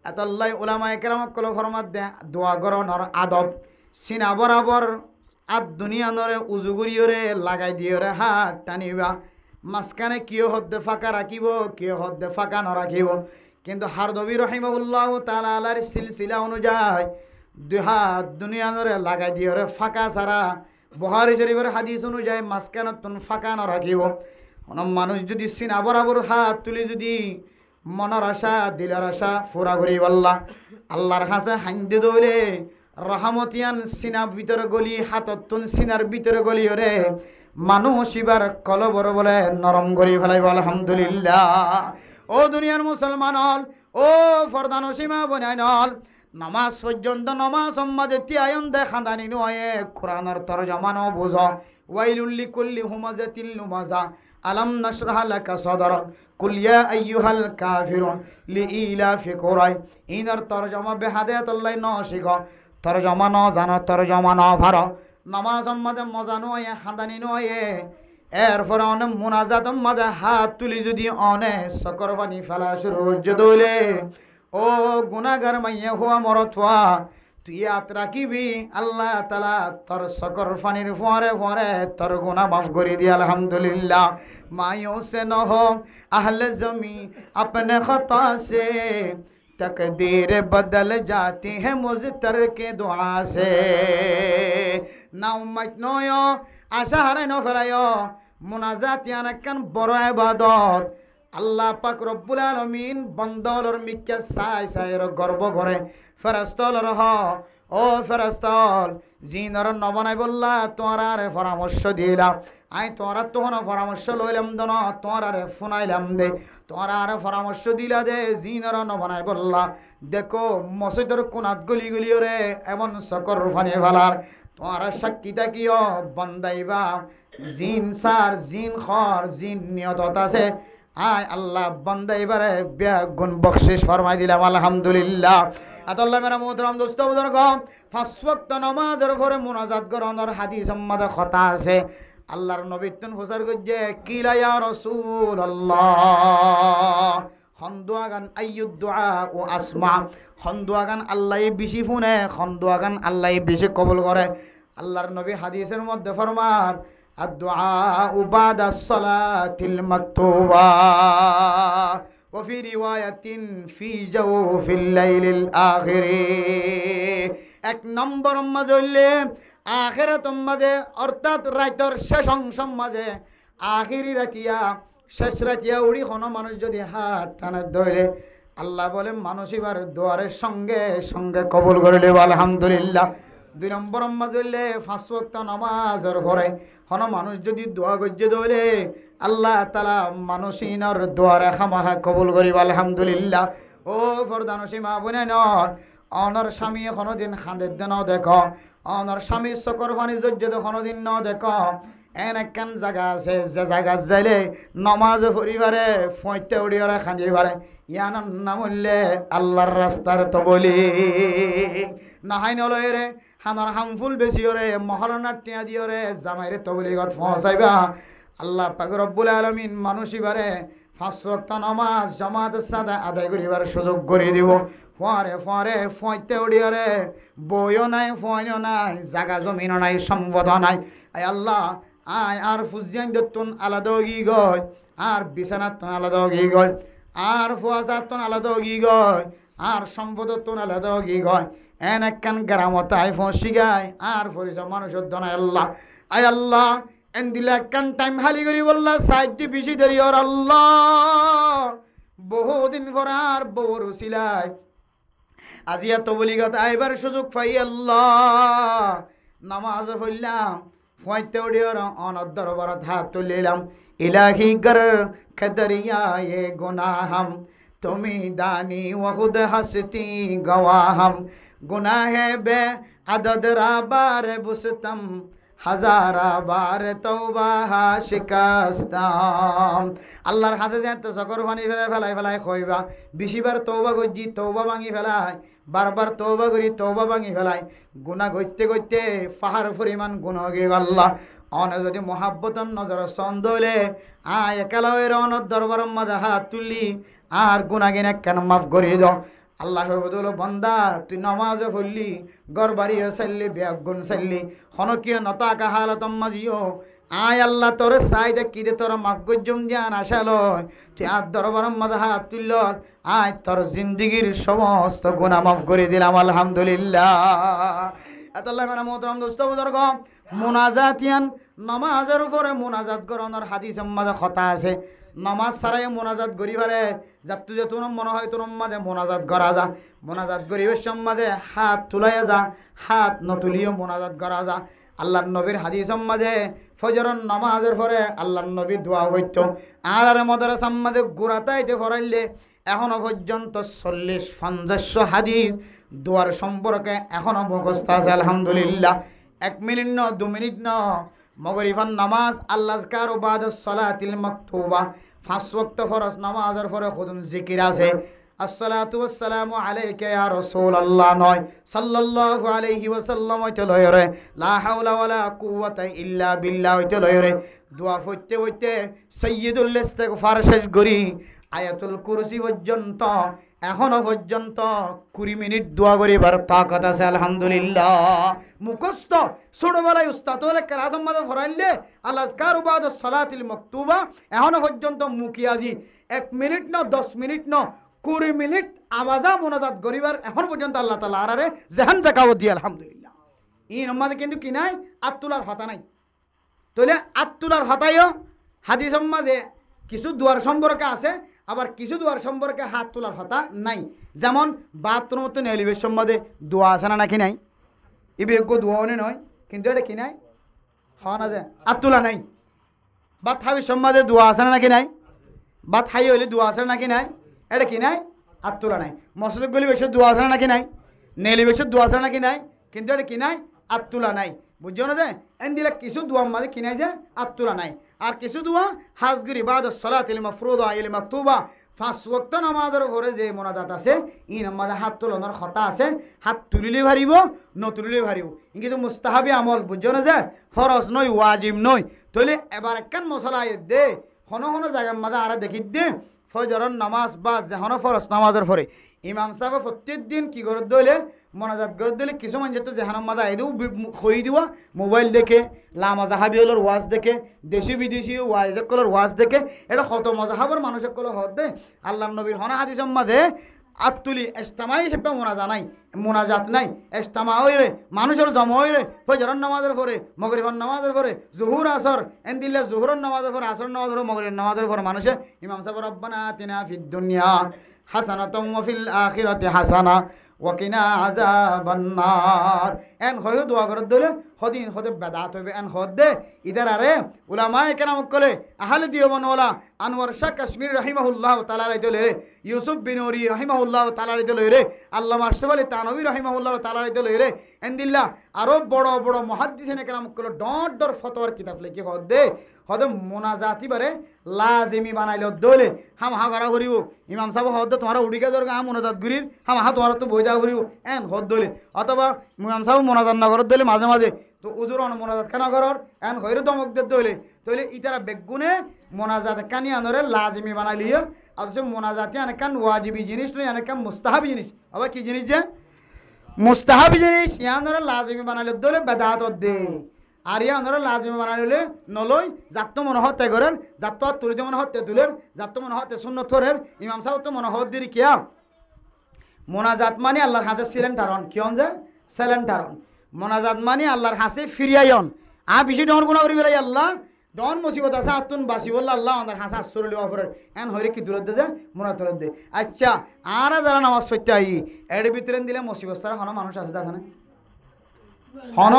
এতল্লাই উলামায়ে কেরামত কল ফরমাত দে দোয়া গরনর আদব সিনা বরাবর আদ দুনিয়া নরে উজু করিওরে লাগাই দিওরে হাত টানিবা মাঝখানে কিয় হদ্দে ফাঁকা রাখিব কিয় হদ্দে ফাঁকা নরাখিব কিন্তু হারদবি রহিমাহুল্লাহ তাআলা আলার সিলসিলা অনুযায়ী দুই হাত দুনিয়া নরে লাগাই দিওরে ফাঁকা ছাড়া বুখারী শরীফের হাদিস অনুযায়ী মাঝখানে তুন ফাঁকা নরাখিব মানুষ যদি সিনা বরাবর হাত তুলি যদি মনের আশা দিলের আশা ফুরা করি বললা আল্লাহর কাছে হাইন্দে দইলে রহমতিয়ান সিনার ভিতরে গলি হাতত তুন সিনার ভিতরে গলি ওরে মানুষ এবার কলবর বলে নরম করি ফেলাইব আলহামদুলিল্লাহ ও দুনিয়ার মুসলমান হল ও ফরদান সীমা বনাই নল নামাজ পর্যন্ত নামাজ সম্মাদে তিয়ায়ন দে খাদানি নয় কোরআনের তরজমানো বুঝো ওয়াইলুল্লি কুল্লি হুমাজাতিল লুমাজা আলাম নাশরাহ লাকা সাদরাক কুল ইয়া আইয়ুহাল কাফিরুন লিইলাফি কুরাই ইনার তরজমা বেহাদায়াত আল্লাহ ন শিখো তরজমা ন জানো তরজমা ন ভারো নামাজ সম্মাদে মজা নয় খাদানি নয় এরপরে অনেক মুনাজাত মাঝে হাত তুলি যদি অনেক সকর পানি ফেলা শুরু হচ্ছে দইলে ও গুনাগার মাইয়া হওয়া মরতওয়া তুই ইয়াত রাখিবি আল্লাহ তালা তোর সকর পানির ফোয়ারে ফোয়ারে তোর গুনা মাফ করে দি আলহামদুলিল্লাহ মায়ো সে নহ আহলে জমি अपने खता से तकदीर बदल जाती है मुज़तर के दुआ से ना उम्मत नयो आशा हाराय न ফেরায়ো মুনাজাত ইয়ান একখান বড় ইবাদত আল্লাহ পাক রব্বুল আলামিন বন্দলর মিক্কা সাই সাইর গর্ব করে ফেরেশতালর হ ও ফেরেশতাল জিনর নবনাই বললা তোরারে পরামর্শ দিলা আই তোরা তোহন পরামর্শ লইলাম দন তোরারে ফোনাইলাম দে তোরারে পরামর্শ দিলা দে জিনর নবনাই বললা দেখো মসজিদের কোনাত গলি গলি রে এমন সকর ফানি ফালার তোরা সাক্ষী থাকিও বন্দাইবা জিন সার জিন খর জিন নিয়ত আছে আয় আল্লাহ বান্দা এবারে গুণ বকশিস ফরমাই দিলাম আলহামদুলিল্লাহ আতাল্লাহ মেরা মোহতরম দোস্ত বুজুর্গ পাঁচ ওয়াক্ত নামাজের পরে মুনাজাত করানোর হাদিস সম্মাদে কথা আছে আল্লাহর নবী তুন ফুসার গজ্জে কিলা ইয়া রাসূলুল্লাহ খন্দুয়াগান আইয়ুদ দুআ ও আসমা খন্দুয়াগান আল্লাহ বেশি শুনে খন্দুয়াগান আল্লাহ বেশি কবুল করে আল্লাহর নবী হাদিসের মধ্যে ফরমান الدعاء بعد الصلاة المكتوبة وفي رواية في جوف الليل الآخر এক নম্বর মাঝে আখিরাত মাঝে অর্থাৎ রাতের শেষ অংশ মাঝে আখিরি রাতিয়া শেষ রাতিয়া উড়ি কোনো মানুষ যদি হাত টানে ধরে আল্লাহ বলে মানুষ এবার দোয়ারের সঙ্গে সঙ্গে কবুল করে নেব আলহামদুলিল্লাহ দুই নম্বর মাঝে পাঁচ ওয়াক্ত নামাজের পরে কোনো মানুষ যদি দোয়া গজ্জে ধরে আল্লাহ তালা মানুষিনর দোয়ারে খামাখা কবুল করিব আলহামদুলিল্লাহ ও ফরদানসী মা বোনে নর অনর স্বামী কোনোদিন খাঁদের দিন দেখো অনর স্বামী চকর পানি যজ্জে কোনোদিন ন দেখো এন একখান জায়গা আছে যে জায়গা যাইলে নমাজ পরিবারে ফইতে উড়িয়ারে খাঁদি পারে ইয়ানার নাম হইলে আল্লাহর রাস্তার তো বলি নাহাই নলয়ে রে হানার হামফুল বেশি ওরে মহরণার টিয়া দিয়ে রে জামাইরে তবলিগত পৌঁছাইবা আল্লাহ পাক রব্বুল আলামিন মানুষ এবারে পাঁচ ওয়াক্ত নামাজ জামাতের সাথে আদায় করিবার সুযোগ করে দিব ফরে ফরে ফইতে উড়িয়ারে বইও নাই ফয়ও নাই জাগা জমিনও নাই সম্পদ নাই আয় আল্লাহ আয় আর ফুজিয়ান দত্তন আলাদা গি গয় আর বিছানাতন আলাদা গি গয় আর ফুয়াসাতন আলাদা গি গয় আর সম্পদতন আলাদা গি গয় এন একখান গ্রামত আয় ফসি গায় আর পরিচয় মানুষের দনাই আল্লাহ আয় আল্লাহ এন দিলে একখান টাইম হালি করি বললা সাইডটি বেশি দেরি ওর আল্লাহ বহুদিন পর আর বউর উসিলায় আজি এত বলি কথা আইবার সুযোগ পাই আল্লাহ নামাজ পড়লাম ফয়তে উড়িওর অনর দরবারত হাত তুলিলাম ইলাহি গর কদরিয়া এ গুনাহম তুমি দানি ওহুদ হসতি গওয়াহম গুনাহে বে আদদ রাবার বুসতম হাজারা বার তওবা শিকাস্তাম আল্লাহর কাছে যেতে সকর পানি ফেলাই ফেলাই কইবা বেশিবার তওবা গজি তওবা ভাঙি ফেলাই বারবার তওবা করি তওবা ভাঙি ফেলাই গুনাহ গইতে গইতে পাহাড় পরিমাণ গুনাহ গে আল্লাহ অনে যদি মোহাব্বতন নজর সন্দলে আয় একালাওয়ের অনর দরবার মাঝে হাত তুললি আর গুনাহগিনে কেন মাফ করি দাও আল্লাহ বদল বন্দা তুই নামাজে পড়লি গড় বাড়ি চাইলি বেগুন চাইলি হনকীয় নতাকা হালতম মাজিও আয় আল্লাহ তোর চাই দেখি দে তোর মাফ গজ্জম দিয়ান আশা লয় তুই আর দরবার মাঝে হাত তুলল আয় তোর জিন্দগির সমস্ত গুনাহ মাফ করে দিলাম আলহামদুলিল্লাহ আল্লাহ মেরা মোহতরম দোস্ত বুজুর্গ মুনাজাতিয়ান নামাজের উপরে মুনাজাত করানোর হাদিস মাঝে কথা আছে নামাজ ছাড়াই মোনাজাত করি পারে যাত্তু যে তোর মনে হয় তোর মাঝে মোনাজাত করা যা মোনাজাত করিবের সম্মাদে হাত তুলাইয়া যা হাত নতুলিও মোনাজাত করা যা আল্লাহর নবীর হাদিস মাঝে ফজরের নামাজের পরে আল্লাহর নবী দোয়া হইতো আর মাদ্রাসার মাঝে গুড়াতাইতে ফরাইলে এখনো পর্যন্ত 40-50 হাদিস দোয়ার সম্পর্কে এখনো মুখস্থ আছে আলহামদুলিল্লাহ। 1 মিনিট ন 2 মিনিট ন মাগরিবার নামাজ আল্লাহ আজকার ও বাদাস সালাতিল মাকতুবা 5 ওয়াক্ত ফরজ নামাজের পরে খুদুন জিকির আছে। আসসালাতু ওয়াসসালামু আলাইকা ইয়া রাসূলুল্লাহ নয় সাল্লাল্লাহু আলাইহি ওয়াসাল্লাম হইতে লয়রে লা হাওলা ওয়ালা কুওয়াতা ইল্লা বিল্লাহ হইতে লয়রে দোয়া পড়তে পড়তে সাইয়্যিদুল ইস্তিগফার শেষ করি আয়াতুল কুরসি পর্যন্ত এখনো পর্যন্ত 20 মিনিট দোয়া করিবার তাকত আছে আলহামদুলিল্লাহ। মুখস্থ ছোটবেলায় উস্তাদ হলে ক্লাসের মধ্যে ফরাইলে আল আজকার বাদাস সালাতিল মাকতুবা এখনো পর্যন্ত মুখিয়াজি 1 মিনিট ন 10 মিনিট ন 20 মিনিট আওয়াজা মোনাজাত করিবার এখন পর্যন্ত আল্লাহ তাআলা আরে জাহান জাকাও দি আলহামদুলিল্লাহ। এই নম্বরে কিন্তু কি নাই আত্তুলার হতা নাই। তাহলে আত্তুলার হতায়ও হাদিসের মধ্যে কিছু দুয়ার সম্পর্কে আছে, আবার কিছু দুয়ার সম্পর্কে হাত তোলার কথা নাই। যেমন বাথরুম তো নেলিবের সম্বন্ধে দোয়া আছে না নাকি নাই? এ বিজ্ঞ দোয়াও নয়, কিন্তু এটা কি নাই হওয়া না যায় হাত তোলা নাই। বা থাবির সম্বন্ধে দোয়া আছে না নাকি নাই? বা থাই হইলে দোয়া আছে নাকি নাই? এটা কি নাই হাত তোলা নাই। মসজিদ গলি বেশি দোয়া আছে নাকি নাই? নেলি বেশি দোয়া আছে নাকি নাই? কিন্তু এটা কি নাই হাত তোলা নাই। বুঝছো না যে এন দিলে কিছু দোয়া মাঝে কি নাই যে হাত তোলা নাই। আর কিছু দোয়া হাজগিরি বাদাস সালাতিল মাফরুদা ইল মাকতুবা 5 ওয়াক্ত নামাজের পরে যে মোনাজাত আছে ই নামাজে হাত তোলানোর কথা আছে। হাত তুলিলে ভারিব নতুলিলে ভারিব, কিন্তু মুস্তাহাবি আমল। বুঝছো না যে ফরজ নয় ওয়াজিব নয়। তাহলে এবার একখান মশলা দে হন হন জায়গার মাঝে আর দেখি দে ফজরের নামাজ বা যেহন ফরজ নামাজের পরে ইমাম সাহেব প্রত্যেক দিন কি করে দিলে মোনাজাত করে দিলে কিছু মানুষ তো যেহান মাদা এদিও খই দিবা মোবাইল দেখে লামা জাহাবিউলের ওয়াজ দেখে দেশি বিদেশি ওয়াইজকলের ওয়াজ দেখে এটা কত মজাহাবর মানুষের হদ দে আল্লাহ নবীর হনা হাদিসের মাঝে আত্তুলি এস্তামাই হিসেবে মোনাজাত নাই এস্তামা হই রে মানুষের জমা হই রে ফজরের নামাজের পরে মগরিবের নামাজের পরে জুহুর আসর এন দিলে জুহুরের নামাজের পরে আসর নামাজের পরে মগরিবের নামাজের পরে মানুষে ইমাম সাহেব রব্বানা আতিনা ফিদ দুনিয়া হাসানাতুম ওয়া ফিল আখিরাতি হাসানা ওয়াকিনা আযাবান নার এন হয় দোয়া করে দিলে হদিন হতে বেদাত হইবে এন হদ দে ইদার আরে উলামায়ে কেরাম কলে আহলে দিওয়ানওয়ালা আনোয়ার শাহ কাশ্মীর রাহিমাহুল্লাহ তাআলা রাইদলে ইউসুফ বিন উরি রাহিমাহুল্লাহ তাআলা রাইদলে রে আল্লামা আশরাফ আলী তানভী রাহিমাহুল্লাহ তাআলা রাইদলে রে এনদিল্লা আরো বড় বড় মুহাদ্দিসিনে কেরাম কলে ডট ডট ফতোয়ার কিতাব লিখি হদ দে হদে মোনাজাতি বারে লাজিমি বানাইলো দলে হাম হা করা করিব ইমাম সাহেব হদ তোমার উড়িকে দরকার হাম মোনাজাত গুরির হাম হা তোমার তো বইজা করিব এন হদ দলে অথবা ইমাম সাহেব মোনাজাত না করত দলে মাঝে মাঝে তো উজুর মোনাজাত কেন করর এন হইরে দমক দে দলে তইলে ইতারা বেগুনে মোনাজাত কানি আনরে লাজিমি বানাইলিও অথচ মোনাজাতি অনেকান ওয়াজিবি জিনিস নয় অনেকান মুস্তাহাবি জিনিস। আবার কি জিনিস যে মুস্তাহাবি জিনিস ইয়ানরে লাজিমি বানাইলে দলে বেদাত দে আর ইয়া আনরে লাজিমি বানাইলে নলই যাত মনে হতে করেন যাত তুলিতে মনে হতে তুলের যাত মনে হতে সুন্নত করেন ইমাম সাহেব তো মনে হত দিরি কিয়া মোনাজাত মানে আল্লাহর হাতে সিলেন্টারন কিয়ন যে সিলেন্টারন মোনাজাত মানে আল্লাহর হাসে ফিরিয়ায়ন আ বেশি ডর গুণা করি বেড়াই আল্লাহ ডন মুসিবত আছে আতুন বাসি বলল আল্লাহ আমাদের হাসা আশ্চর্য লিওয়া ফের এন হইরে কি দূরত দে মোনা দূরত দে। আচ্ছা আর যারা নামাজ পড়তে আই এর ভিতরে দিলে মুসিবত সারা হন মানুষ আছে না হন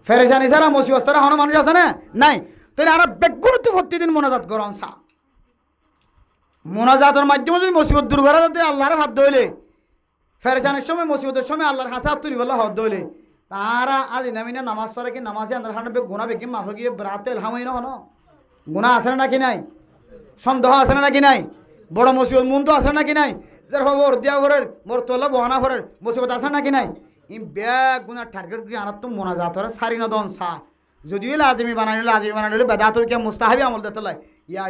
ফেরেশানি সারা মুসিবত সারা হন মানুষ আছে না নাই। তাহলে আর বেগুরুত্ব প্রতিদিন মোনাজাত করন সা মোনাজাতের মাধ্যমে যদি মুসিবত দূর করা যাতে আল্লাহর হাত ধইলে ফেরেশানির সময় মুসিবতের সময় আল্লাহর হাসা তুলি বলা হাত ধইলে তারা আজ নামিনা নামাজ পড়ে কি নামাজে আন্দার হানবে গুণা বেকি মাফ গিয়ে রাতে হামাই না হনো গুণা আছে নাকি নাই সন্দেহ আছে নাকি নাই বড় মুসিবত মন তো আছে নাকি নাই যার খবর দিয়া ঘরের মোর তোলা বহানা ঘরের মুসিবত আছে নাকি নাই ই ব্যাগ গুণা টার্গেট কি আনার তো মোনাজাত হরে সারি না দন সা যদিও লাজিমি বানাইলে বেদাত কি মুস্তাহাবি আমল দিতে লাই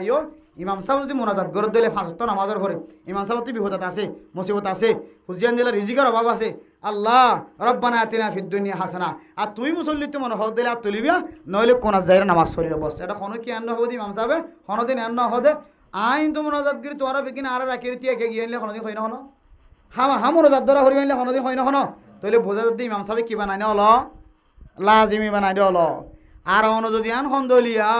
ইয়ো ইমাম সাহেব যদি মোনাজাত গরত দিলে ফাঁসত নামাজের ঘরে ইমাম সাহেব তো বিপদত আছে মুসিবত আছে হুজিয়ান দিলে রিজিকের অভাব আছে আল্লাহ রব্বানা আতিনা ফিদ দুনিয়া হাসানা আর তুই মুসল্লি তো মনে হদ দিলে আর তুলিবিয়া নইলে কোনা যাইরে নামাজ পড়িবে বস এটা কোনো কি আন্ন হবো ইমাম সাহেব হনদিন আন্ন হদে আইন তো মোনাজাত গিরি তোমার বেকিন আর রাখি তিয়া কে গিয়ে আনলে হনদিন হয় না হন হা মোনাজাত ধরা হরি আনলে হনদিন হয় না হন তইলে বোঝা যদি ইমাম সাহেব কি বানাই না হল লাজিমি বানাই দে হল আর অন যদি আন হন্দলিয়া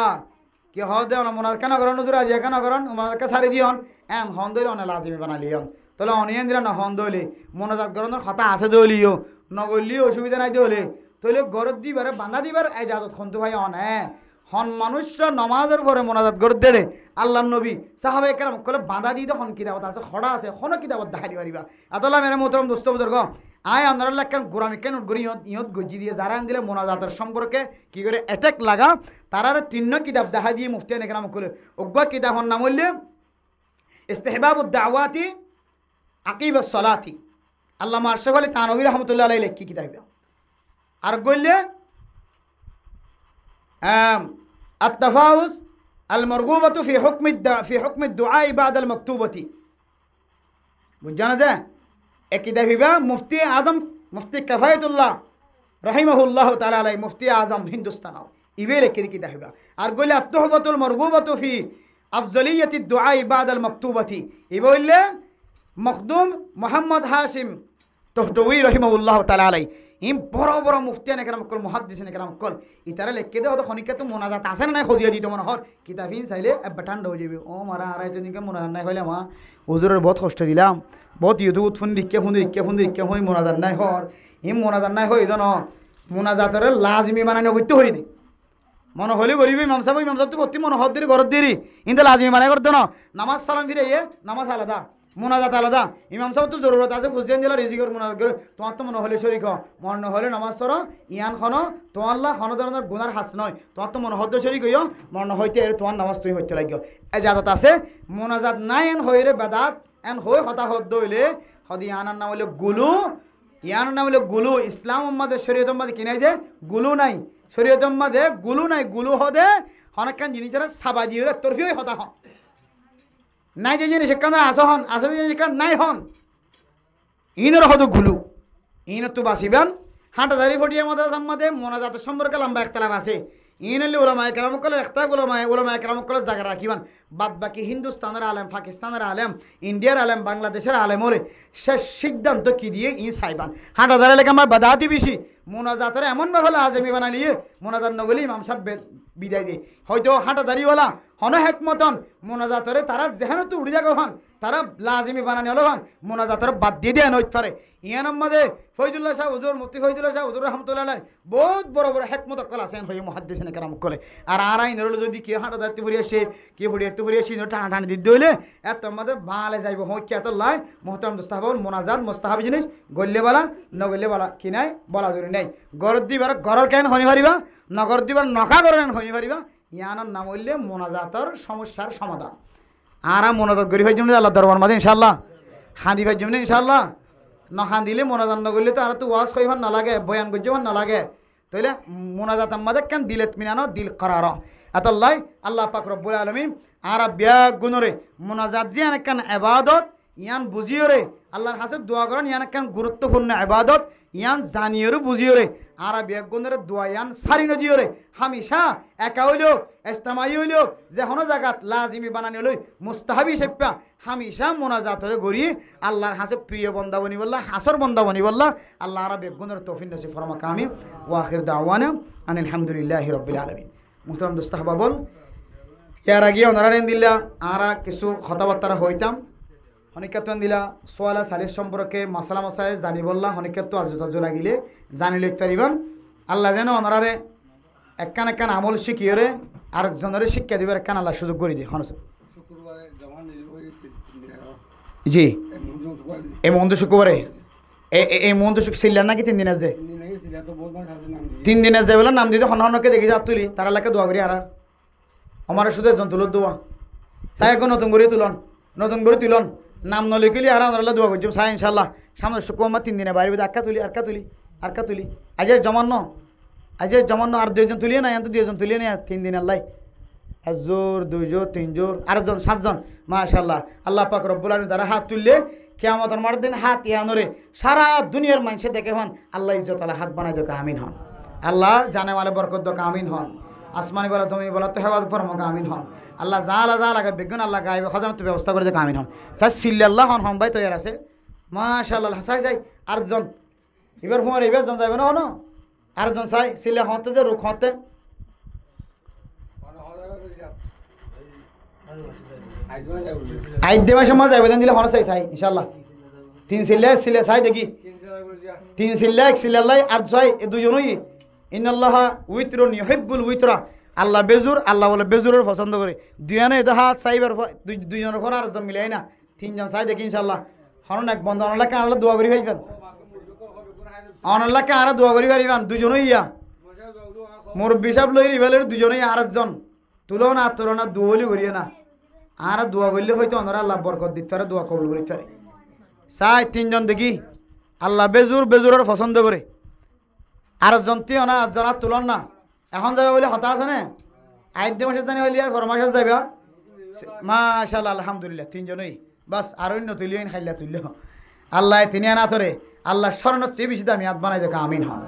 কি হদে মোনাজাত কেন করেন নজর আজি কেন করেন মোনাজাতকে সারি দিয়ন এন হন্দলি অনে লাজিমি বানালিয়ন তাহলে অনিয়ন দিলা না হন দইলে মোনাজাত গরনের কথা আছে দলিও নগলিও অসুবিধা নাই দলে তইলে গরত দিবারে বান্ধা দিবার এই জাতত খন্তু ভাই অনে হন মানুষরা নমাজের পরে মোনাজাত করে দেরে আল্লাহ নবী সাহাবায়ে কেরাম কলে বাঁধা দিয়ে হন কিতাবত আছে খড়া আছে হন কিতাবত দেখাই পারিবা আদাল্লাহ মেরে মোহতরম দোস্ত বুজুর্গ আয় আন্দারাল্লাহ কেন গোরামি কেন গরি ইহত গজি দিয়ে যারা দিলে মোনাজাতের সম্পর্কে কি করে অ্যাটাক লাগা তারার তিন্ন কিতাব দেখা দিয়ে মুফতি কেরাম কলে অজ্ঞ কিতাবর নাম হইলে ইস্তেহবাবুদ দাওয়াতি আকিবাস সলাতি আল্লামা আশরাফ আলী থানভী রহমতুল্লাহ আলাইহি লেখি কিতাব আর গইলে التفاوز المرغوبة في حكم الدعاء بعد المكتوبة বুঝানো যায় একইদা হিবা মুফতি আজম মুফতি কাফায়েতুল্লাহ রাহিমাহুল্লাহ তাআলা আলাই মুফতি আজম হিন্দুস্তান ইবেলে কিদা হিবা আর গইলে আত-তুহফাতুল মারগুবাতু ফি আফজালিয়াতি দুআ বা'দাল মাকতুবাতি ইবইলে মখদুম মোহাম্মদ হাশিম টহটুই রাহিমাহুল্লাহ তাআলা আলাই ইম বড় বড় মুফতিয়ান একরাম কল মুহাদ্দিসিন একরাম কল ইতারা লেখকে দেও তো খনিকা তো মোনাজাত আছে না খোঁজিয়া দিত মনে হর কিতাবিন চাইলে ঠান্ডা হয়ে যাবে ও মারা আড়াই জনকে মোনাজাত নাই হইলে মা হুজুরের বহুত কষ্ট দিলাম বহুত ইউটিউব ফোন রিক্কা হই মোনাজাত নাই হর ইম মোনাজাত নাই হই ন মোনাজাতের লাজিমি বানানো করতে হই নি মনে হলে করিবি ইমাম সাহেব তো করতে মনে হর দিরি ঘর দিরি ইনতে লাজিমি বানাই করতে না নামাজ সালাম ফিরে নামাজ আলাদা মোনাজাত আলাদা ইমাম সাহেব তো জরুরত আছে ফুজিয়ান জেলা রিজিকর মোনাজাত করে তোমার তো মনে হলে শরীক মন নহলে নামাজ সর ইয়ান খন তোমার কোনো ধরনের গুনার হাস নয় তোমার তো মনে হদ্দ শরীক হইও মন হইতে তোমার নামাজ তুমি হইতে লাগিও এজাজত আছে মোনাজাত নাই এন হইরে বেদাত এন হই হতা হদ্দ হইলে হদি ইয়ানার নাম হইলে গুলু ইয়ানার নাম হইলে গুলু ইসলাম উম্মাদে শরীয়ত উম্মাদে কিনাই যে গুলু নাই শরীয়ত উম্মাদে গুলু নাই গুলু হদে অনেকখান জিনিসের সাবা দিয়ে তরফি হই হতা হন নাই যে জিনিস এখানে আসা হন আসা জিনিস এখানে নাই হন ইনের হতো গুলু ইনের তো বাসিবেন হাঁটাদারি ফটিয়া মাদে মোনাজাতের সম্পর্কে লম্বা একতলাপ আছে ইনলে ওলামায়ে কেরাম কলে একটা ওলামায়ে কেরাম কলে জায়গা রাখিবান বাদ বাকি হিন্দুস্তানের আলেম পাকিস্তানের আলেম ইন্ডিয়ার আলেম বাংলাদেশের আলেম হলে সে সিদ্ধান্ত কি দিয়ে ই চাইবান হাঁটাদারি লেগে আমার বাদাতি বেশি মোনাজাতের এমনভাবে আজমি বানালিয়ে মোনাজাত নগলি ইমাম সাহেব বিদায় দিয়ে হয়তো হাঁটাদারিওয়ালা হন হেকমতন মোনাজাতরে তারা যেহেন তো উড়ি যাগো হন তারা লাজিমি বানানি হলো হন মোনাজাতরে বাদ দিয়ে দেন হইতে পারে ইয়ান আমাদের ফয়জুল্লাহ শাহ হুজুর মুফতি ফয়জুল্লাহ শাহ হুজুর রহমতুল্লাহ বহুত বড় বড় হেকমত কল আছেন হই মুহাদ্দিসিন কেরাম কলে আর আরাই নরল যদি কি হাঁটাদারি ফুরি আসে কি ফুরি আসে টানি দিতে হইলে এত আমাদের ভালে যাইব হয় কি এত লাই মোহতারাম দোস্তাহাব মোনাজাত মোস্তাহাবি জিনিস গল্লে বালা নগল্লে বালা কি নাই বলা জরুরি নাই গরত দিবার গরর কেন হনি পারিবা নগর দিবার নখা গরেন হনি পারিবা ইয়ানোর নাম হইলে মোনাজাতর সমস্যার সমাধান আর মোনাজাত গরি ভাই জন্য আল্লাহ দরবার মাঝে ইনশাল্লাহ খাঁদি ভাই জন্য ইনশাল্লাহ নখান দিলে মোনাজাত নগরলে তো আর তো ওয়াজ কইবার নালাগে বয়ান গজ্জবার নালাগে তাইলে মোনাজাত আমাদের কেন দিলে মিনানো দিল করার এতল্লাই আল্লাহ পাক রব্বুল আলামিন আর বিয়া গুণরে মোনাজাত যে অনেকখান এবাদত ইয়ান বুঝিও রে আল্লাহর কাছে দোয়া করেন ইয়ান একখান গুরুত্বপূর্ণ এবাদত ইয়ান জানিও রে বুঝিও রে আর বিয়া গুণরে দোয়া ইয়ান সারি নদিও রে হামেশা একা হইলেও ইস্তেমাই হইলেও যে কোনো জায়গাত লাজিমি বানানি হইল মুস্তাহাবি সেপ্পা হামেশা মোনাজাতরে গড়ি আল্লাহর কাছে প্রিয় বন্দা বনি বললা হাসর বন্দা বনি বললা আল্লাহ আর বিয়া গুণরে তৌফিক নসিব ফরমা কামি ওয়া আখির দাওয়ানা আনিল হামদুলিল্লাহি রাব্বিল আলামিন মুহতারাম দোস্তাহবা বল ইয়ার আগে ওনারা দিল্লা আর কিছু কথাবার্তা হইতাম হনিকাত্ব দিলা সোয়ালা সালিস সম্পর্কে মশলা মশাই জানি বললাম হনিকাত্ব আজ লাগিলে জানি লিখতে পারিবেন আল্লাহ যেন ওনারে একখান আমল শিখিয়ে আরেকজনের শিক্ষা দিবার একখান আল্লাহ সুযোগ করে দিয়ে হন জি এই মন্দ শুক্রবারে এই মন্দ শুক্র ছিলেন নাকি 3 দিন আছে 3 দিন আছে বলে নাম দিতে হনহনকে দেখি যা তুলি তার এলাকা দোয়া করি আর আমার শুধু একজন তুলত দোয়া তাই এখন নতুন করে তুলন নাম নলিখলি আর আল্লাহ দোয়া করছি সাই ইনশাল্লাহ সামনে শুক্রবার 3 দিনে বাইরে আরকা তুলি আজ জমান্য আর 2জন তুলিয়ে না তো 2জন তুলিয়ে না 3 দিন আল্লাহ 1 জোর 2 জোর 3 জোর 8জন 7জন মাশাআল্লাহ আল্লাহ পাক রব্বুল আলামিন যারা হাত তুললে কিয়ামতের মার দিন হাত ইয়ানরে সারা দুনিয়ার মানুষ দেখে হন আল্লাহ ইজ্জত আল্লাহ হাত বানাই দোকা আমিন হন আল্লাহ জানে মালে বরকত দোকা আমিন হন আসমানি বলা জমি বলা তো হেওয়াজ ফরমকা আমিন হন আল্লাহ যা লাগে বিজ্ঞান আল্লাহ গাইবে খজানত ব্যবস্থা করে দোকা আমিন হন সাই সিল্লাল্লাহ হন ভাই তৈয়ার আছে মাশাআল্লাহ সাই আরেকজন এবার ফোন এবার জন যাবে না হন আরেকজন সাই সিল্লা হতে যে রুখ হতে আইদ দেওয়ার সময় যাবে দিলে হন চাই ইনশাল্লাহ 3 সিল্লা চাই দেখি 3 সিল্লা 1 সিল্লাল্লাহ আর 6 এই দুজনই ইন্নাল্লাহা উইত্রুন ইউহিব্বুল উইত্রা আল্লাহ বেজুর, আল্লাহ বলে বেজুরের পছন্দ করে। দুজনে এটা হাত চাইবার দুজনের পর আর মিলাই না, তিনজন চাই দেখি ইনশাল্লাহ। হন এক বন্ধু অনলাকে আনলে দোয়া করি ভাইবেন, অনলাকে আর দোয়া করি পারিবান দুজনই ইয়া মুরব্বী সাহেব লই রিভেলের দুজনেই আর একজন তুলনা তুলনা দুয়ালি করিয়ে না আর দোয়া বললে হয়তো ওনারা আল্লাহ বরকত দিতে পারে, দোয়া কবুল করিতে পারে। চাই তিনজন দেখি আল্লাহ বেজুর বেজুরের পছন্দ করে, আর একজন তিও না একজন আর তুলন না। এখন যাবে বলে হতা আছে না, আইদ্য মাসে জানি হইলে আর ফরমাসে যাবে মাশাআল্লাহ আলহামদুলিল্লাহ তিনজনই বাস। আর অন্য তুলিও খাইলা তুলল আল্লাহ তিনি আনা ধরে আল্লাহ স্মরণের চেয়ে বেশি দামি হাত বানাই যাকে আমিন হন।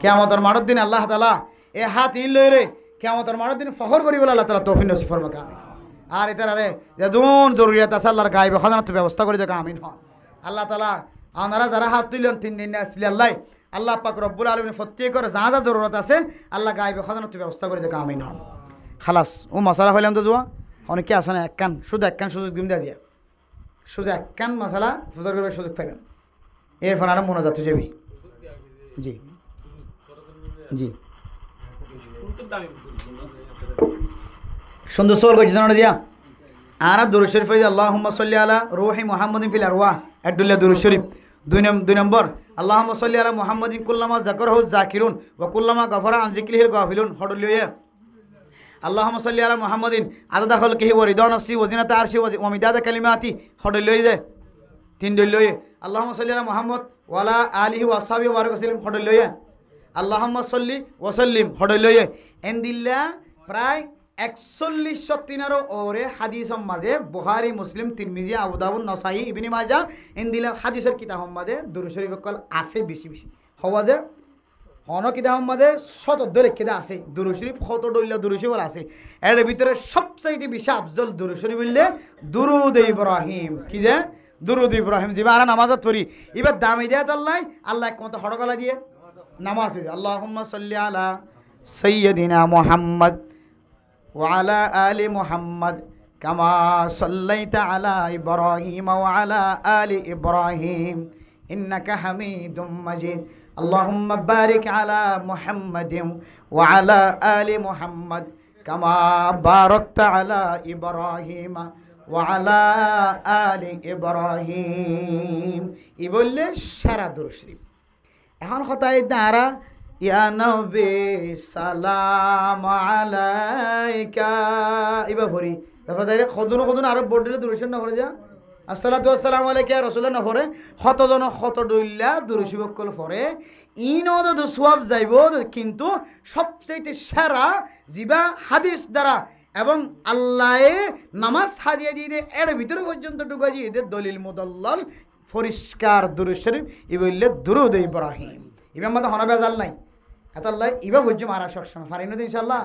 কিয়ামতের মাঠের দিন আল্লাহ তাআলা এ হাত ইন লই রে কিয়ামতের মাঠের দিন ফখর করি বলে আল্লাহ তাআলা তৌফিক নসিব ফরমাকে আমিন। আর এটার আরে যেদুন জরুরিয়াত আছে আল্লাহর গায়েবে খাজানাত ব্যবস্থা করে যাকে আমিন হন। আল্লাহ তাআলা আপনারা যারা হাত তুললেন 3 দিন আসলে আল্লাহ পাক রব্বুল আলামিন প্রত্যেকের যা যা জরুরত আছে আল্লাহ গায়েবে খাজানাত ব্যবস্থা করে যাকে আমিন হন। খালাস ও মশালা হইলাম তো জোয়া অনেকে আসে না, একখান শুধু একখান সুযোগ দিম দিয়া শুধু একখান মশালা ফুজার করবার সুযোগ পাইবেন, এরপর আরো মনে যাচ্ছে যাবি। জি জি সুন্দর সোল করছি জানো দিয়া আর দুরূদ শরীফ পড়ি আল্লাহুম্মা সাল্লি আলা রূহি মুহাম্মাদিন ফিল আরওয়াহ আদুল্লাহ দুরূদ শরীফ। 2 নম্বর আল্লাহুম্মা সাল্লি আলা মুহাম্মাদিন কুল্লামা যাকারহু যাকিরুন ওয়া কুল্লামা গাফারা আন যিকরিহিল গাফিলুন হডলিয়ে আল্লাহুম্মা সাল্লি আলা মুহাম্মাদিন আদাদা খালকিহি ওয়া রিদা নাফসি ওয়া জিনাতা আরশি ওয়া মিদাদা কালিমাতি হডলিয়ে যায় 3 দলিয়ে আল্লাহুম্মা সাল্লি আলা মুহাম্মদ ওয়া আলা আলিহি ওয়া আসহাবিহি ওয়া বারিক ওয়াসাল্লিম হডলিয়ে আল্লাহুম্মা সাল্লি ওয়া সাল্লিম হডলিয়ে এন্দিল্লা প্রায় 41-3 ওরে হাদিসের মাঝে বুখারী মুসলিম তিরমিজি আবু দাউদ নাসাই ইবনে মাজাহ এন্দিলা হাদিসের কিতাবের মাঝে দুরূদ শরীফ কল আছে বেশি বেশি হওয়া যে হন কিতাবের মাঝে শতদ্দ লেখিদা আছে দুরূদ শরীফ কত দলিলা দুরূদ শরীফ আছে। এর ভিতরে সবচাইতে বেশি আফজল দুরূদ শরীফ বললে দুরুদ ইব্রাহিম। কি যে দুরুদ ইব্রাহিম যে আর নামাজত পড়ি এবার দামি দেয় আল্লাহ আল্লাহ একমত হড়গলা দিয়ে নামাজ পড়ি আল্লাহুম্মা সাল্লি আলা সাইয়্যিদিনা মুহাম্মদ وعلى آل محمد كما صليت على إبراهيم وعلى آل إبراهيم إنك حميد مجيد اللهم بارك على محمد وعلى آل محمد كما باركت على إبراهيم وعلى آل إبراهيم يقول شرع درود شريف এখন কথা দ্বারা ইয়া নবী সালাম আলাইকা ইবা ভরি তারপরে খদুন আরব বর্ডলে দুরুশন না করে যা আসসালাতু আসসালামু আলাইকা ইয়া রাসূলুল্লাহ না করে হতজন হত দইল্লা দুরুশিবকল পরে ইনদ দু সওয়াব যাইব, কিন্তু সবচেয়ে সেরা জিবা হাদিস দ্বারা এবং আল্লাহে নামাজ হাদিয়া দিয়ে এর ভিতরে পর্যন্ত ঢুকা দিয়ে দলিল মুদাল্লাল পরিষ্কার দুরূদ শরীফ ইবল্লে দুরুদ ইব্রাহিম ইবা মত হনা বেজাল নাই আল্লাহ ইবা হজ্জ মারা সবসময় ফারিন ইনশাআল্লাহ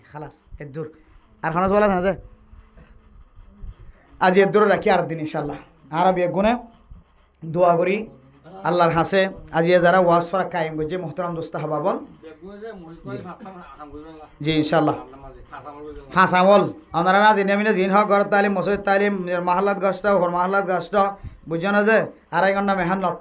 খালাস এর দূর আর খানাস বলা না যে আজ এর দূর রাখি আর দিন ইনশাআল্লাহ আরবি গুণে দোয়া করি আল্লাহর হাসে আজ যারা ওয়াজ ফরা কায়েম করছে মোহতারাম দোস্ত হাবা বল জি ইনশাআল্লাহ ফাঁসামল ওনারা না জেনে মিলে জিন হক ঘর তালিম মসজিদ তালিম মাহাল্লাত গাছটা হর মাহাল্লাত গাছটা বুঝছো না যে 2.5 ঘন্টা মেহান লক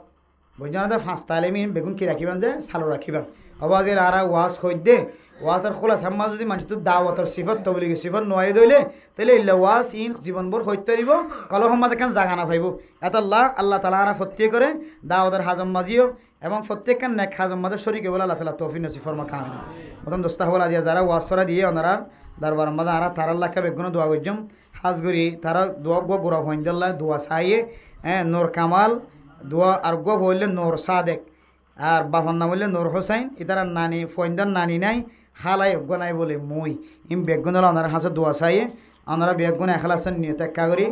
বুঝছো না যে 5 তালিমিন বেগুন কি রাখিবেন যে সালো রাখিবেন আবাজের আর ওয়াজ কই দে ওয়াজের খোলা সাম্মা যদি মানুষ তো দাওয়াতর সিফত তবলিগি সিফত নয় দইলে তাহলে ইল্লা ওয়াজ ইন জীবনভর হইতে পারিব কলহম্মাদ কেন জাগা না পাইব এত আল্লাহ তাআলা আরা প্রত্যেক করে দাওয়াতের হাজম মাজিও এবং প্রত্যেকখান নেক হাজম মাদের শরীকে বলে আল্লাহ তাআলা তৌফিক নসিব ফরমাক আমিন। প্রথম দোস্তা হওয়া দিয়া যারা ওয়াজ করা দিয়ে ওনারা দরবার মাদা আরা তার আল্লাহ কা বেগুন দোয়া করজম হাজগরি তারা দোয়া গো গোরা হইন্দাল্লাহ দোয়া চাইয়ে নূর কামাল দোয়া আর গো হইলে নূর সাদেক আর বাবার নাম হইলে নূর হোসাইন ইতারা নানি ফইন্দার নানি নাই খালাই অজ্ঞ নাই বলে মই ইম বেগুন হলো ওনার হাসে দোয়া চাইয়ে ওনারা বেগুনে এখলাসেন নিয়ে ত্যাগা করি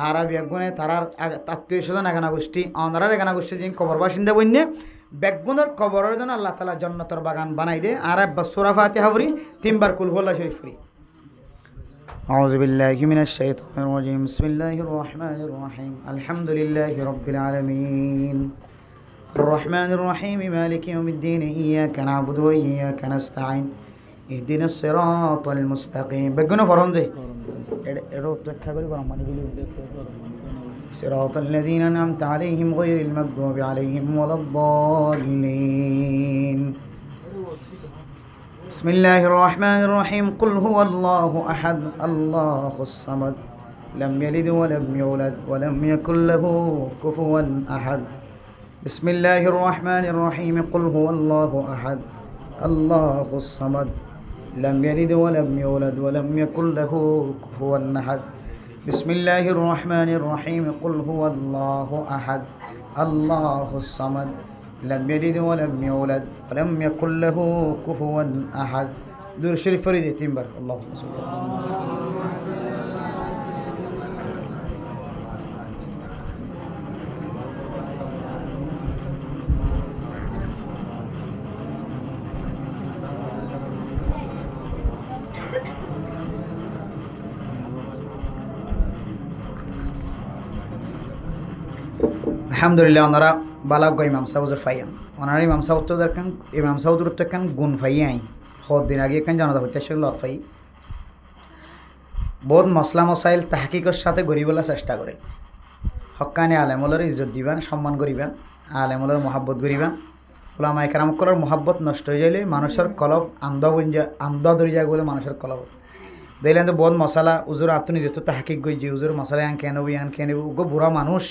আর বেগুনে তারার আত্মীয় স্বজন এগানা গোষ্ঠী ওনারার এগানা গোষ্ঠী যে কবর বাসিন্দা বন্যে বেগুনের কবরের জন্য আল্লাহ তাআলা জান্নাতের বাগান বানাই দে আর সূরা ফাতিহা পড়ি 3 বার কুল হুয়াল্লাহ শরীফ পড়ি আউযু বিল্লাহি মিনাশ শাইতানির রাজিম বিসমিল্লাহির রহমানির রহিম আলহামদুলিল্লাহি রাব্বিল আলামিন الرحمن الرحيم مالك يوم الدين إياك نعبد وإياك نستعين اهدنا الصراط المستقيم بقنا فرندي صراط الذين أنعمت عليهم غير المغضوب عليهم ولا الضالين বিসমিল্লাহির রহমানির রহিম কুল হুয়াল্লাহু আহাদ আল্লাহুস সামাদ লাম ইয়ালিদ ওয়া লাম ইউলাদ ওয়া লাম ইয়াকুল লাহু কুফুওয়ান আহাদ বিসমিল্লাহির রহমানির রহিম কুল হুয়াল্লাহু আহাদ আল্লাহুস সামাদ লাম ইয়ালিদ ওয়া লাম ইউলাদ ওয়া লাম ইয়াকুল লাহু কুফুওয়ান আহাদ বিসমিল্লাহির রহমানির রহিম কুল হুয়াল্লাহু আহাদ আল্লাহুস সামাদ لم يلد ولم يولد ولم يكن له كفوا أحد. دور الشريف فريد تيمبر اللهم صل على আলহামদুলিল্লাহ ওনারা বালাগ ইমাম সাউজের ফাইয়াম ওনার ইমাম সাউদ তো দেখেন ইমাম সাউদের তো একখান গুণ ফাইয়াই দিন আগে একখান জানাতে হইতে সে লত ফাই বহুত মশলা মশাইল তাহকিকর সাথে গরিবলার চেষ্টা করে হক্কানি আলেমলের ইজ্জত দিবেন সম্মান করিবেন আলেমলের মহাব্বত করিবেন ওলামা একরামকলের মহাব্বত নষ্ট হয়ে যাইলে মানুষের কলব আন্ধ ধরে যায় বলে মানুষের কলব দেখলেন তো বহুত মশলা উজুর আত্ম নিজের তো তাহকিক গইছে উজুর মশলা আন খেয়ে নেবি আন খেয়ে নেবি ওগো বুড়া মানুষ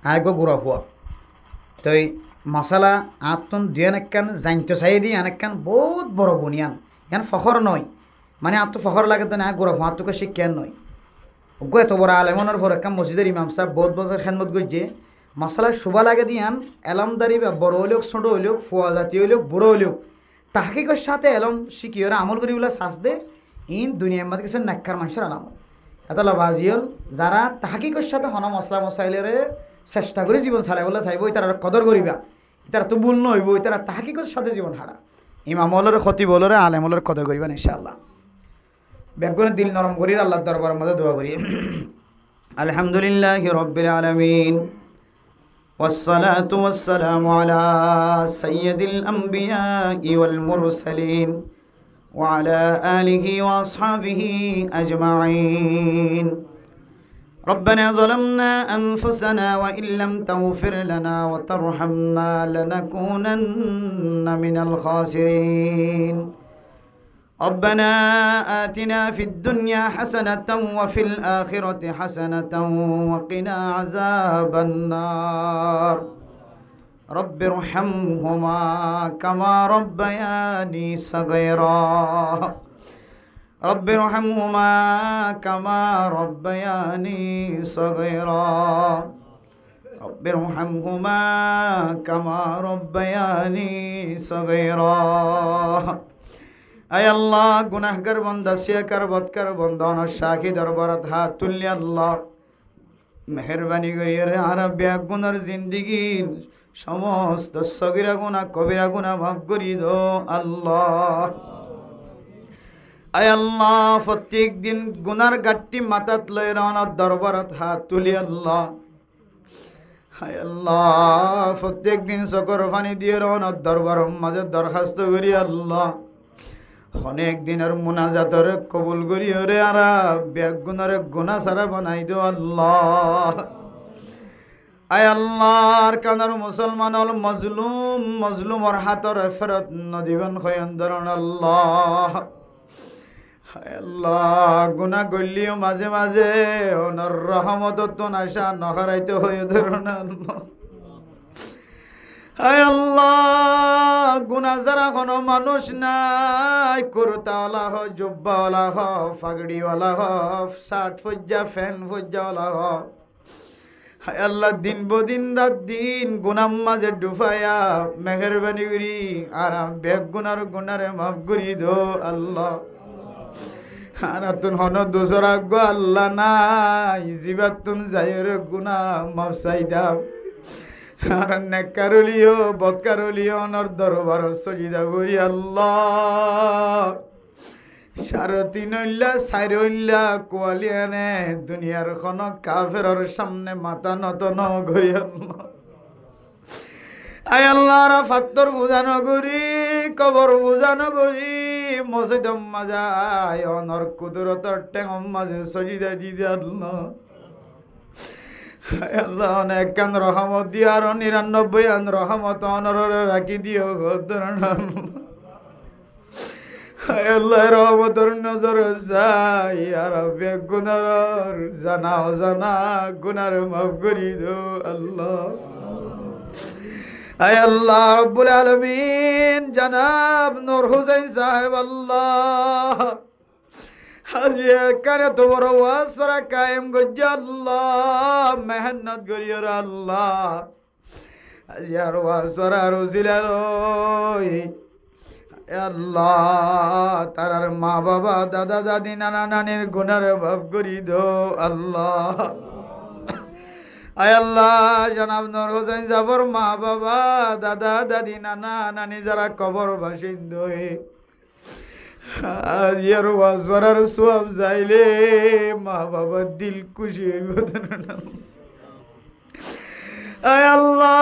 আগে গুড়া হওয়া তো এই মশালা আত্মন দিয়ে একখান জানতে চাই দিয়ে অনেকখান বহুত বড় গুণিয়ান ইয়ান ফখর নয় মানে আত্ম ফখর লাগে তো না গুড়া হওয়া আত্মকে শিক্ষান নয় ওগো এত বড় আলেমনের ভর একখান মসজিদের ইমাম সাহেব বহুত বছর খেদমত করছে মশালার শোভা লাগে দিয়ান এলামদারি বা বড় হইলেও ছোট হইলেও ফোয়া জাতীয় হইলেও বুড়ো হইলেও তাহকিকের সাথে এলম শিখি ওরা আমল করি বলে শ্বাস দে ইন দুনিয়ার মধ্যে কিছু নাক্কার মানুষের আলামত এত লাভাজিয়ল যারা তাহকিকের সাথে হন মশলা মশাইলের চেষ্টা করে জীবন চালাই বলে চাইব তারা কদর করিবা তারা তো ভুল নইব তারা তাহাকিকর সাথে জীবন হারা ইমামলের খতিবলরে আলেমলের কদর করিবা ইনশাআল্লাহ বেগুনের দিল নরম করি আল্লাহর দরবারের মধ্যে দোয়া করি আলহামদুলিল্লাহি রাব্বিল আলামিন والصلاة والسلام على سيد الأنبياء والمرسلين وعلى آله وأصحابه أجمعين ربنا ظلمنا أنفسنا وإن لم تغفر لنا وترحمنا لنكونن من الخاسرين ربنا آتنا في الدنيا حسنة وفي الآخرة حسنة وقنا عذاب النار رب ارحمهما كما ربياني صغيرا رب ارحمهما كما ربياني صغيرا رب ارحمهما كما ربياني صغيرا আয় আল্লাহ গুনাহগার বান্দা সিয়াকার বদকার বান্দা অনার সাক্ষী দরবারত হাত তুললি আল্লাহ মেহেরবানি করিয়ে রে আরবিয়া গুনার জিন্দিগির সমস্ত সগীরা গুনাহ কবিরা গুনাহ মাফ করি দো আল্লাহ আয় আল্লাহ প্রত্যেক দিন গুনার গাট্টি মাথাত লয় রওনার দরবারত হাত তুলি আল্লাহ আয় আল্লাহ প্রত্যেক দিন চকর পানি দিয়ে রওনার দরবার মাঝে দরখাস্ত করি আল্লাহ অনেক দিনের মুনাজাতর কবুল করি ওরে আরা ব্যাগ গুনারে গুনা সারা বানাই দো আল্লাহ আয় আল্লাহর কানার মুসলমান হল মজলুমর হাতর ফেরত নদীবন খয়ন্দরণ আল্লাহ আল্লাহ গুনাহ করলিও মাঝে মাঝে ওনার রহমত তো নাশা নখরাইতে হয়ে ধরুন আল্লাহ হায় আল্লাহ গুনাহ যারা কোনো মানুষ নাই কুরতাওয়ালা হ জুব্বাওয়ালা হ ফাগড়িওয়ালা হ শার্ট ফজ্জা ফ্যান ফজ্জাওয়ালা হ হায় আল্লাহ দিন বদিন রাত দিন গুনাহ মাঝে ডুবাইয়া মেহেরবানি করি আর বেগ গুনারে মাফ করি দো আল্লাহ আর তুন হন দোসর আগ্য আল্লাহ নাই জিবাত তুন যাইর গুনাহ মাফ চাইদাম আর নেকারলিও বদকারলিও অনর দরবার সজিদা করি আল্লাহ সারতি নইল্লা সাইরইল্লা কোয়ালিয়ানে দুনিয়ার খন কাফেরর সামনে মাথা নত ন করি আল্লাহ আয় আল্লাহর ফাত্তর বুঝানো করি কবর বুঝানো করি মসজিদ মাজায় অনর কুদরতর টেং মাঝে সজিদা দিদি আল্লাহ আল্লাহ অনেক কান রহমত দিয়ে আরো 99 রহমত অনর রাখি দিও আল্লাহ রহমতের নজর চাই আর বেগুনার জানা অজানা গুনার মাফ করি দো আল্লাহ। আয় আল্লাহ রব্বুল আলামিন জনাব নূর হোসেন সাহেব আল্লাহ আজি কানে তো বড় ওয়াজ করা কায়েম গজ্জা আল্লাহ মেহনত করিও আল্লাহ আজি আর ওয়াজ করা রুজিলা রই আল্লাহ তারার মা বাবা দাদা দাদি নানা নানির গুনার মাফ করি দো আল্লাহ। আয় আল্লাহ জনাব নূর হোসেন সাহেবের মা বাবা দাদা দাদি নানা নানি যারা কবর বাসিন্দ আজ ইয়ার ওয়াজওয়ারার সওয়াব যাইলে মা বাবা দিল খুশি হইব। আয় আল্লাহ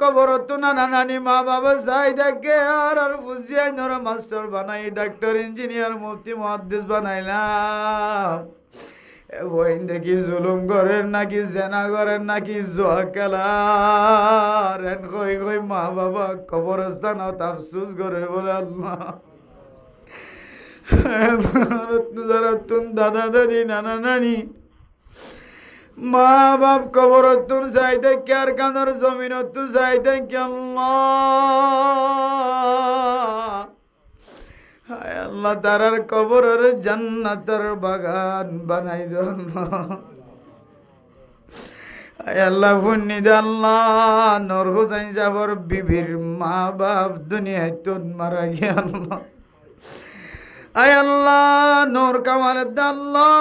কবর তো নানা নানি মা বাবা যাই দেখে আর ফুজিয়াই নর মাস্টার বানাই ডাক্তার ইঞ্জিনিয়ার মুফতি মুহাদ্দিস বানাইলাম ওই দেখি জুলুম করেন নাকি জেনা করেন নাকি জুয়া খেলার কই কই মা বাবা কবরস্থানত আফসোস করে বলে আল্লাহ যারা তুন দাদা দাদি নানা নানি মা বাপ কবর তুন চাইতে কে আর কানোর জমিন তু চাইতে কে আল্লাহ তারার কবরের জান্নাতের বাগান বানাই দেন আল্লাহ ফুন্নিদ আল্লাহ নূর হোসেন সাহেবের বিবির মা বাপ দুনিয়ায় তুন মারা গিয়ে আল্লাহ আয় আল্লাহ নূর কামাল আল্লাহ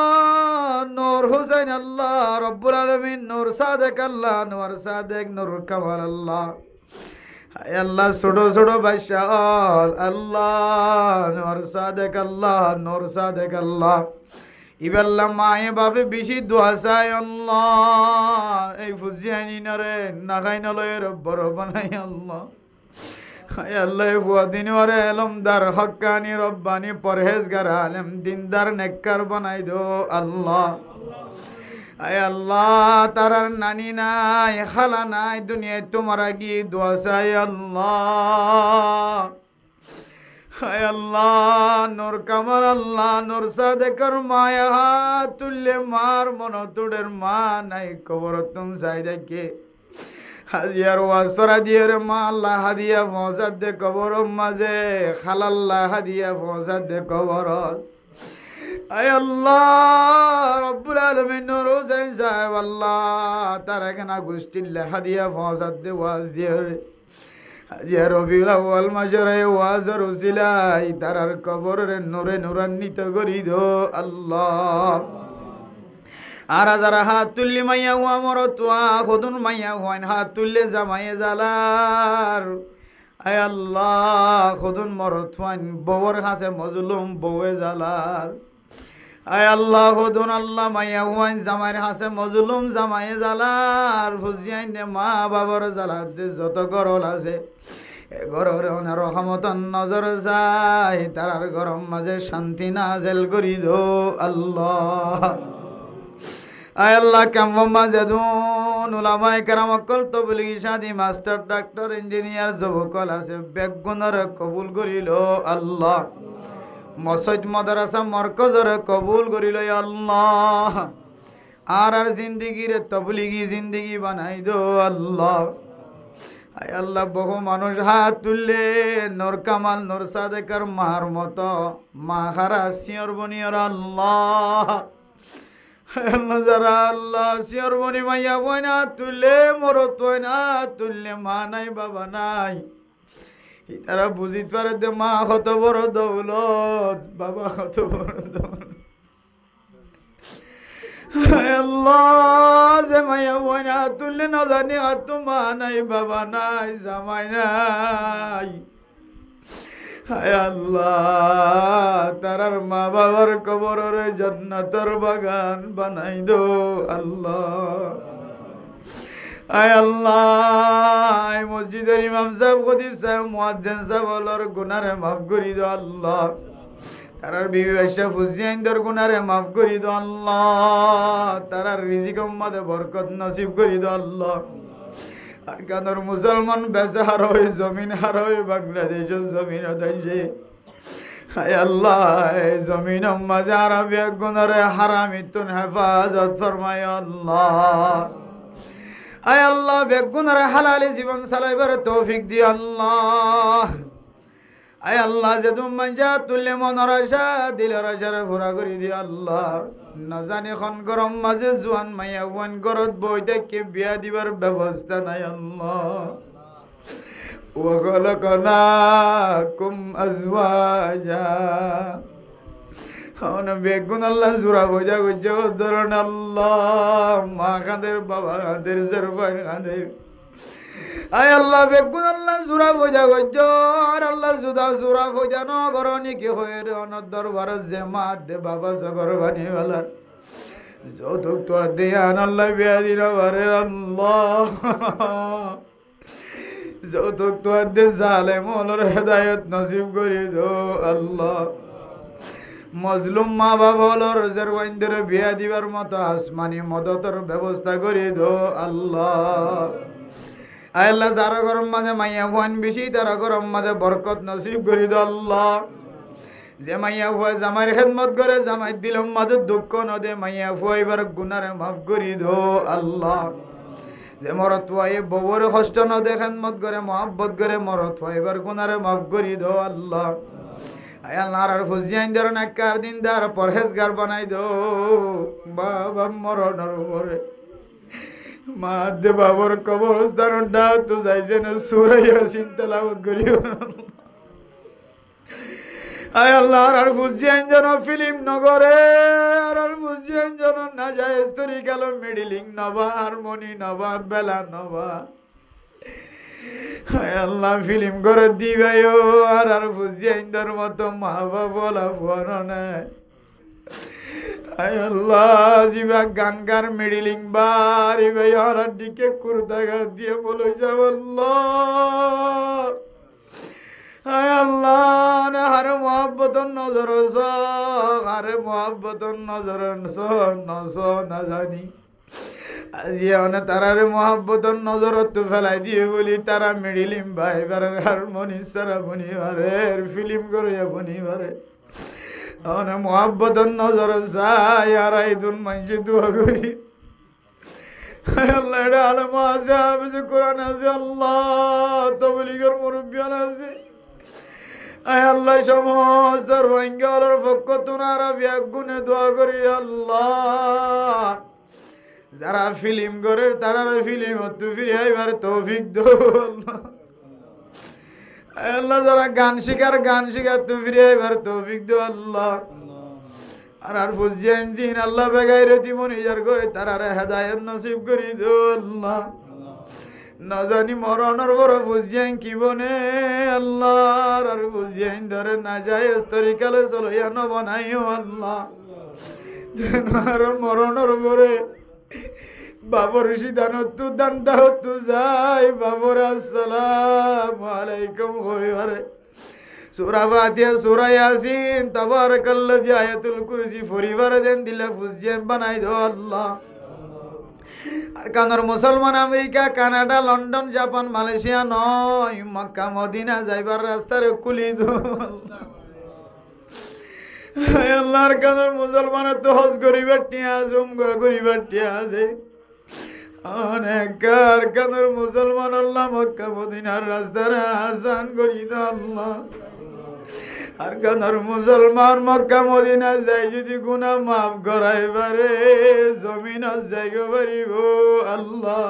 নূর হোসেন আল্লাহ রব্বুল আলামিন নূর সাদেক আল্লাহ নূর সাদেক নূর কামাল আল্লাহ আয় আল্লাহ ছোট ছোট বাদশা আল্লাহ নূর সাদেক আল্লাহ নূর সাদেক আল্লাহ ইবাল্লাহ মায়ে বাপে বেশি দোয়া চাই আল্লাহ এই ফুজিয়ানি নরে না খাই নলয়ের বড় বানাই আল্লাহ আয় আল্লাহ ফুয়াদিন ওরে এলমদার হক্কানি রব্বানি পরহেজগার আলেম দিনদার নেককার বানাই দো আল্লাহ। আয় আল্লাহ তারার নানি নাই খালা নাই দুনিয়ায় তোমার গিয়ে দোয়া চাই আল্লাহ। আয় আল্লাহ নূর কামাল আল্লাহ নূর সাদেকর মায়া হাত তুললে মার মন তোদের মা নাই কবর তুমি চাই দেখে হাজিয়ার ওয়াসরা দিয়ে রে মা আল্লাহ হাদিয়া পৌঁছাত দে কবর মাঝে খালাল্লাহ হাদিয়া পৌঁছাত দে কবর। আয় আল্লাহ রব্বুল আলামিন নূর হোসেন সাহেব আল্লাহ তার এখানে গোষ্ঠীল্লা হাদিয়া পৌঁছাত দে ওয়াজ দিয়ে রে হাজিয়া রবিউল আউয়াল মাসের ওয়াজের উসিলাই তারার কবরের নূরে নূরান্বিত করি দো আল্লাহ। আর যারা হাত তুললি মাইয়া হুয়া মরতুয়া খুদুন মাইয়া হুয়াইন হাত তুললে জামাইয়ে জালার আয় আল্লাহ খুদুন মরতুয়াইন বউর হাসে মজলুম বউয়ে জালার আয় আল্লাহ খুদুন আল্লাহ মাইয়া হুয়াইন জামাইয়ের হাসে মজলুম জামাইয়ে জালার ফুজিয়াইন দে মা বাবার জালার দে যত গরল আছে গরর রহমতন নজর যায় তারার গরম মাঝে শান্তি নাজেল করি দো আল্লাহ। আয় আল্লাহ ক্যাম্পম মাঝেদুন উলামায়ে কেরাম অকল তবলিগি সাদি মাস্টার ডাক্তার ইঞ্জিনিয়ার যুবকল আছে বেগুনর কবুল করিল আল্লাহ। মসজিদ মাদ্রাসা মরকজরে কবুল করিল আল্লাহ। আর জিন্দিগির তবলিগি জিন্দিগি বানাই দো আল্লাহ। আয় আল্লাহ বহু মানুষ হাত তুললে নূর কামাল নূর সাদেকের মার মতো মা হারা সিয়র বনিয়র আল্লাহ। আল্লাহ যারা আল্লাহ সিয়র বনি মাইয়া বইনা তুললে মরত না তুললে মা নাই বাবা নাই তারা বুঝিত পারে দে মা কত বড় দৌলত বাবা কত বড় দৌলত। আল্লাহ যে মাইয়া বইনা তুললে না জানি আর তো মা নাই বাবা নাই জামাই নাই। হায় আল্লাহ তারার মা বাবার কবরের জান্নাতের বাগান বানাই দো আল্লাহ। আয় আল্লাহ এই মসজিদের ইমাম সাহেব খতিব সাহেব মুয়াজ্জিন সাহেব ওলর গুনারে মাফ করি দো আল্লাহ। তারার বিবি বাচ্চা ফুজিয়াইনদের গুনারে মাফ করি দো আল্লাহ। তারার রিজিক উম্মতে বরকত নসিব করি দো আল্লাহ। আর কানোর মুসলমান বেচা হার হয়ে জমিন হার হয়ে বাংলাদেশের জমিন দাইছে হায় আল্লাহ এই জমিন মাঝে আর বেগুনারে হারামি তুন হেফাজত ফরমায় আল্লাহ। আয় আল্লাহ বেগুনারে হালালি জীবন চালাইবার তৌফিক দি আল্লাহ। আয় আল্লাহ যে তুমি যা তুললে মনের আশা দিলের আশারে পুরা করে দি আল্লাহ। না জানি এখন গরম মাঝে জোয়ান মাইয়া ওয়ান গরত বই দেখে বিয়া দিবার ব্যবস্থা নাই আল্লাহ। وخلقناكم أزواجا হন বেগুন আল্লাহ জোড়া বোঝা গুজো ধরন আল্লাহ মা কাঁদের বাবা কাঁদের জরবান কাঁদের। আয় আল্লাহ বেগুন আল্লাহ জোড়া বোঝা গুজো আর আল্লাহ জুদা জোড়া বোঝা ন গরনি কি হয়ে রে অনর দরবার যে মা দে বাবা সগর বানিওয়ালা যৌতুক তো দেয়ান আল্লাহ বিয়া দিন বারে আল্লাহ। যৌতুক তো দে জালেম ওলর হেদায়েত নসিব করি দো আল্লাহ। মজলুম মা বাবা ওলর জরওয়াইনদের বিয়া দিবার মতো আসমানি মদতের ব্যবস্থা করি দো আল্লাহ। আয় আল্লাহ যারা গরম মাঝে মাইয়া ফুয়ান বেশি তারা গরম মাঝে বরকত নসিব করি দো আল্লাহ। যে মাইয়া ফুয়া জামাইয়ের খেদমত করে জামাই দিলম মাঝে দুঃখ নদে মাইয়া ফুয়া এবার গুনারে মাফ করি দো আল্লাহ। যে মরত ফুয়াই বউরে কষ্ট নদে খেদমত করে মহাব্বত করে মরত ফুয়া এবার গুনারে মাফ করি দো আল্লাহ। আয় আল্লাহ আর ফুজিয়াইন ধরুন একার দিন দার পরহেজগার বানাই দো বাবা মরণের উপরে মা দে বাবর কবরস্থান ডাও তো যাইছেন সুরাইয়া চিন্তা লাভত করি। আয় আল্লাহ আর ফুজিয়াইন যেন ফিল্ম নগরে আর ফুজিয়াইন যেন না যায় স্তরি গেল মিডিলিং নবা হারমোনি নবা বেলা নবা। হায় আল্লাহ ফিল্ম করে দিবাই আর ফুজিয়াইনদের মতো মা বাবা ফোনে। হায় আল্লাহ জিবা গান গান মিডিলিং বাড়ি ভাই আর দিকে কুর্তা গা দিয়ে বলে যাব আল্লাহ। হায় আল্লাহ না হারে মোহাব্বতন নজর হারে মোহাব্বতন নজর নস না জানি আজি অনে তারারে মোহাব্বতন নজরত তো ফেলাই দিয়ে বলি তারা মিডিলিম ভাই বারে হারমোনি সারা বনি বারে ফিল্ম করে বনি বারে অনে মোহাব্বতন নজর যায় আর আইদুন মানজি দোয়া করি। আল্লাহ এটা আলম আছে হাফেজ কোরআন আছে আল্লাহ তাবলীগের মুরব্বিয়ান আছে। আয় আল্লাহ সমস্ত রোহিঙ্গার পক্ষ তোনারা ব্যাগুনে দোয়া করি আল্লাহ। যারা ফিল্ম করে তারা ফিল্ম হতে ফিরে আইবার তৌফিক দো আল্লাহ। আল্লাহ যারা গান শিখার তো ফিরে আইবার তৌফিক দো আল্লাহ। আর ফুজিয়ান জিন আল্লাহ বেগাইরে জীবন ইজার গই তারারে হেদায়েত নসিব করি দো আল্লাহ। না জানি মরণের বড় ফুজিয়ান কি বনে আল্লাহ আর ফুজিয়ান ধরে না যায় তরিকালে চলইয়া ন বানাইও আল্লাহ। আর মরণের পরে বাবর সিদ্ধান্ত দান দাহত যাই বাবর আসসালামু আলাইকুম কইবারে সূরা ফাতিহা সূরা ইয়াসিন তাবারাকাল্লাযী আয়াতুল কুরসি পরিবার দেন দিলা ফুজিয়ান বানাই দো আল্লাহ। আর কানার মুসলমান America Canada London Japan Malaysia নয় মক্কা মদিনা যাইবার রাস্তার কুলি দো আল্লাহর কানার মুসলমানের তো হজ করিবার টিয়া আছে উমরা করিবার টিয়া আছে অনেক কানার মুসলমান আল্লাহ মক্কা মদিনার রাস্তার আসান করি দো আল্লাহ। আর কানার মুসলমান মক্কা মদিনা যাই যদি গুনাহ মাফ করাইবারে জমিন যাইগো পারিব আল্লাহ।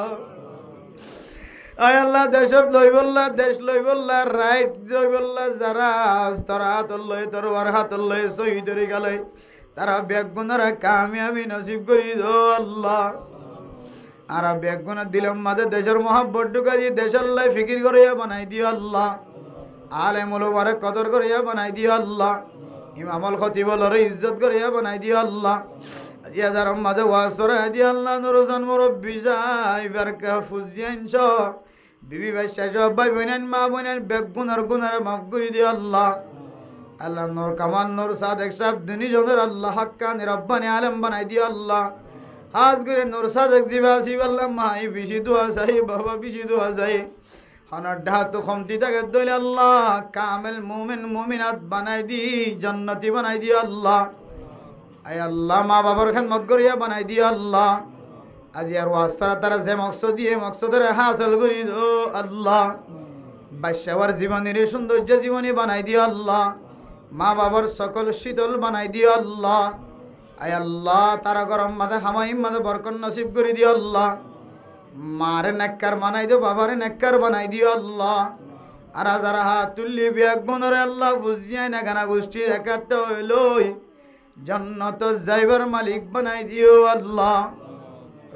আয় আল্লাহ দেশত লই বললা দেশ লই বললা রাইট লই বললা যারা তারা হাত লই তরবার হাত লই শহীদ হয়ে গেল তারা বেগুনারা কামিয়াবি নসিব করি দো আল্লাহ। আর বেগুনা দিলাম মাঝে দেশের মহাব্বত ঢুকা দিয়ে দেশের লাই ফিকির করিয়া বানাই দিও আল্লাহ। আলেম ওলামারে কদর করিয়া বানাই দিও আল্লাহ। ইমামুল খতিবুলরে ইজ্জত করিয়া বানাই দিও আল্লাহ। আজি হাজার মাঝে ওয়াজ করাই দিও আল্লাহ। নুরুজান মুরব্বি যাই বারকা ফুজিয়ান ছ বিবি বাদশা সব ভাই বোনেন মা বোনেন বেগুনার গুনারে মাফ করে দিও আল্লাহ। আল্লাহ নূর কামাল নূর সাদেক সাহেব দুনি জনের আল্লাহ হাক্কানি রব্বানি আলম বানাই দিও আল্লাহ। হাজ করে নূর সাদেক জিবাসি আল্লাহ মাই বেশি দোয়া চাই বাবা বেশি দোয়া চাই হনর ঢাতু খমতি থাকে দইলে আল্লাহ কামেল মুমিন মুমিনাত বানাই দি জান্নাতি বানাই দিও আল্লাহ আয় আল্লাহ মা বাবার খেদমত করিয়া বানাই দিও আল্লাহ আজি আর ওয়াস্তারা তারা যে মকসদ দিয়ে মকসদের হাসিল করি দো আল্লাহ বাদশাহর জীবনের সৌন্দর্য জীবনী বানাই দিও আল্লাহ মা বাবার সকল শীতল বানাই দিও আল্লাহ আয় আল্লাহ তারা গরম মাঝে হামাইম মাঝে বরকত নসিব করে দিও আল্লাহ মারে নেককার বানাই দিও বাবারে নেককার বানাই দিও আল্লাহ আর যারা হাত তুললি বিয়াক বনরে আল্লাহ বুঝিয়াই না গানা গোষ্ঠীর একাত্তা হইলই জান্নাত যাইবার মালিক বানাই দিও আল্লাহ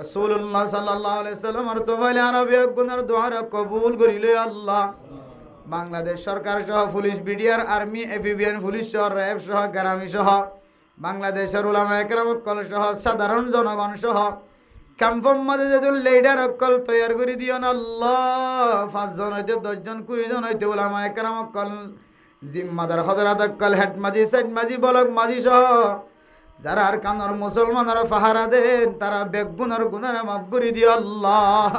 রাসূলুল্লাহ সাল্লাল্লাহু আলাইহি সাল্লাম আর তোফাইল আরবি গুনার দোয়া কবুল করিলে আল্লাহ বাংলাদেশ সরকার সহ পুলিশ বিডিআর আর্মি এফবিএন পুলিশ সহ র্যাব সহ গ্রামী সহ বাংলাদেশের উলামা একরাম কল সহ সাধারণ জনগণ সহ ক্যাম্পের মাঝে যদি লিডার অকল তৈয়ার করে দিও না আল্লাহ 5 জন হইতে 10 জন 20 জন হইতে উলামা একরাম কল জিম্মাদার হযরত অকল হেড মাঝি সাইড মাঝি বলক মাঝি সহ যারা আর কানর মুসলমানরা ফাহারা দেন তারা বেগুনার গুনারে মাফ করে দিও আল্লাহ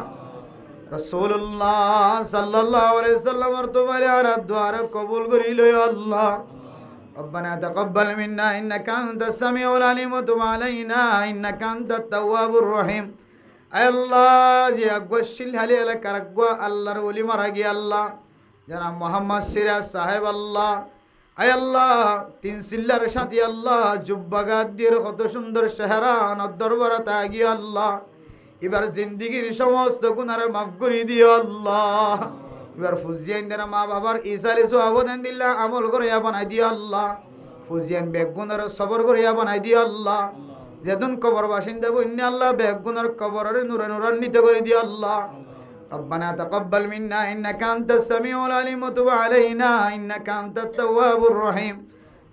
রাসূলুল্লাহ সাল্লাল্লাহু আলাইহি সাল্লামের তোবারে আর দোয়া কবুল করিলো আল্লাহ ربنا تقبل منا إنك أنت السميع العليم وتب علينا إنك أنت التواب الرحيم أي الله جي أقوى الشل هلي لك أقوى الله رولي مرقي الله جناب محمد سيراج صاحب الله أي الله তিন সিল্লার সাথী আল্লাহ জুব্বাগাত দিয়ে কত সুন্দর চেহারান দরবারে তাগি আল্লাহ এবার জিন্দেগীর সমস্ত গুনাহ মাফ করে দিও আল্লাহ এবার ফুজিয়ান দেনা মা বাবার ইসালে সোয়াবদান দিল্লাহ আমল করিয়া বানাই দিও আল্লাহ ফুজিয়ান বেগুনার সবর করিয়া বানাই দিও আল্লাহ যেদিন কবর বাসিন্দা বন্যা আল্লাহ বেগুনার কবরের নূরে নূরান্বিত করে দিও আল্লাহ ربنا تقبل منا إنك أنت السميع العليم وتب علينا إنك أنت التواب الرحيم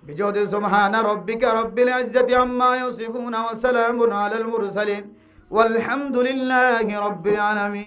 بجود سبحان ربك رب العزة عما يصفون وسلام على المرسلين والحمد لله رب العالمين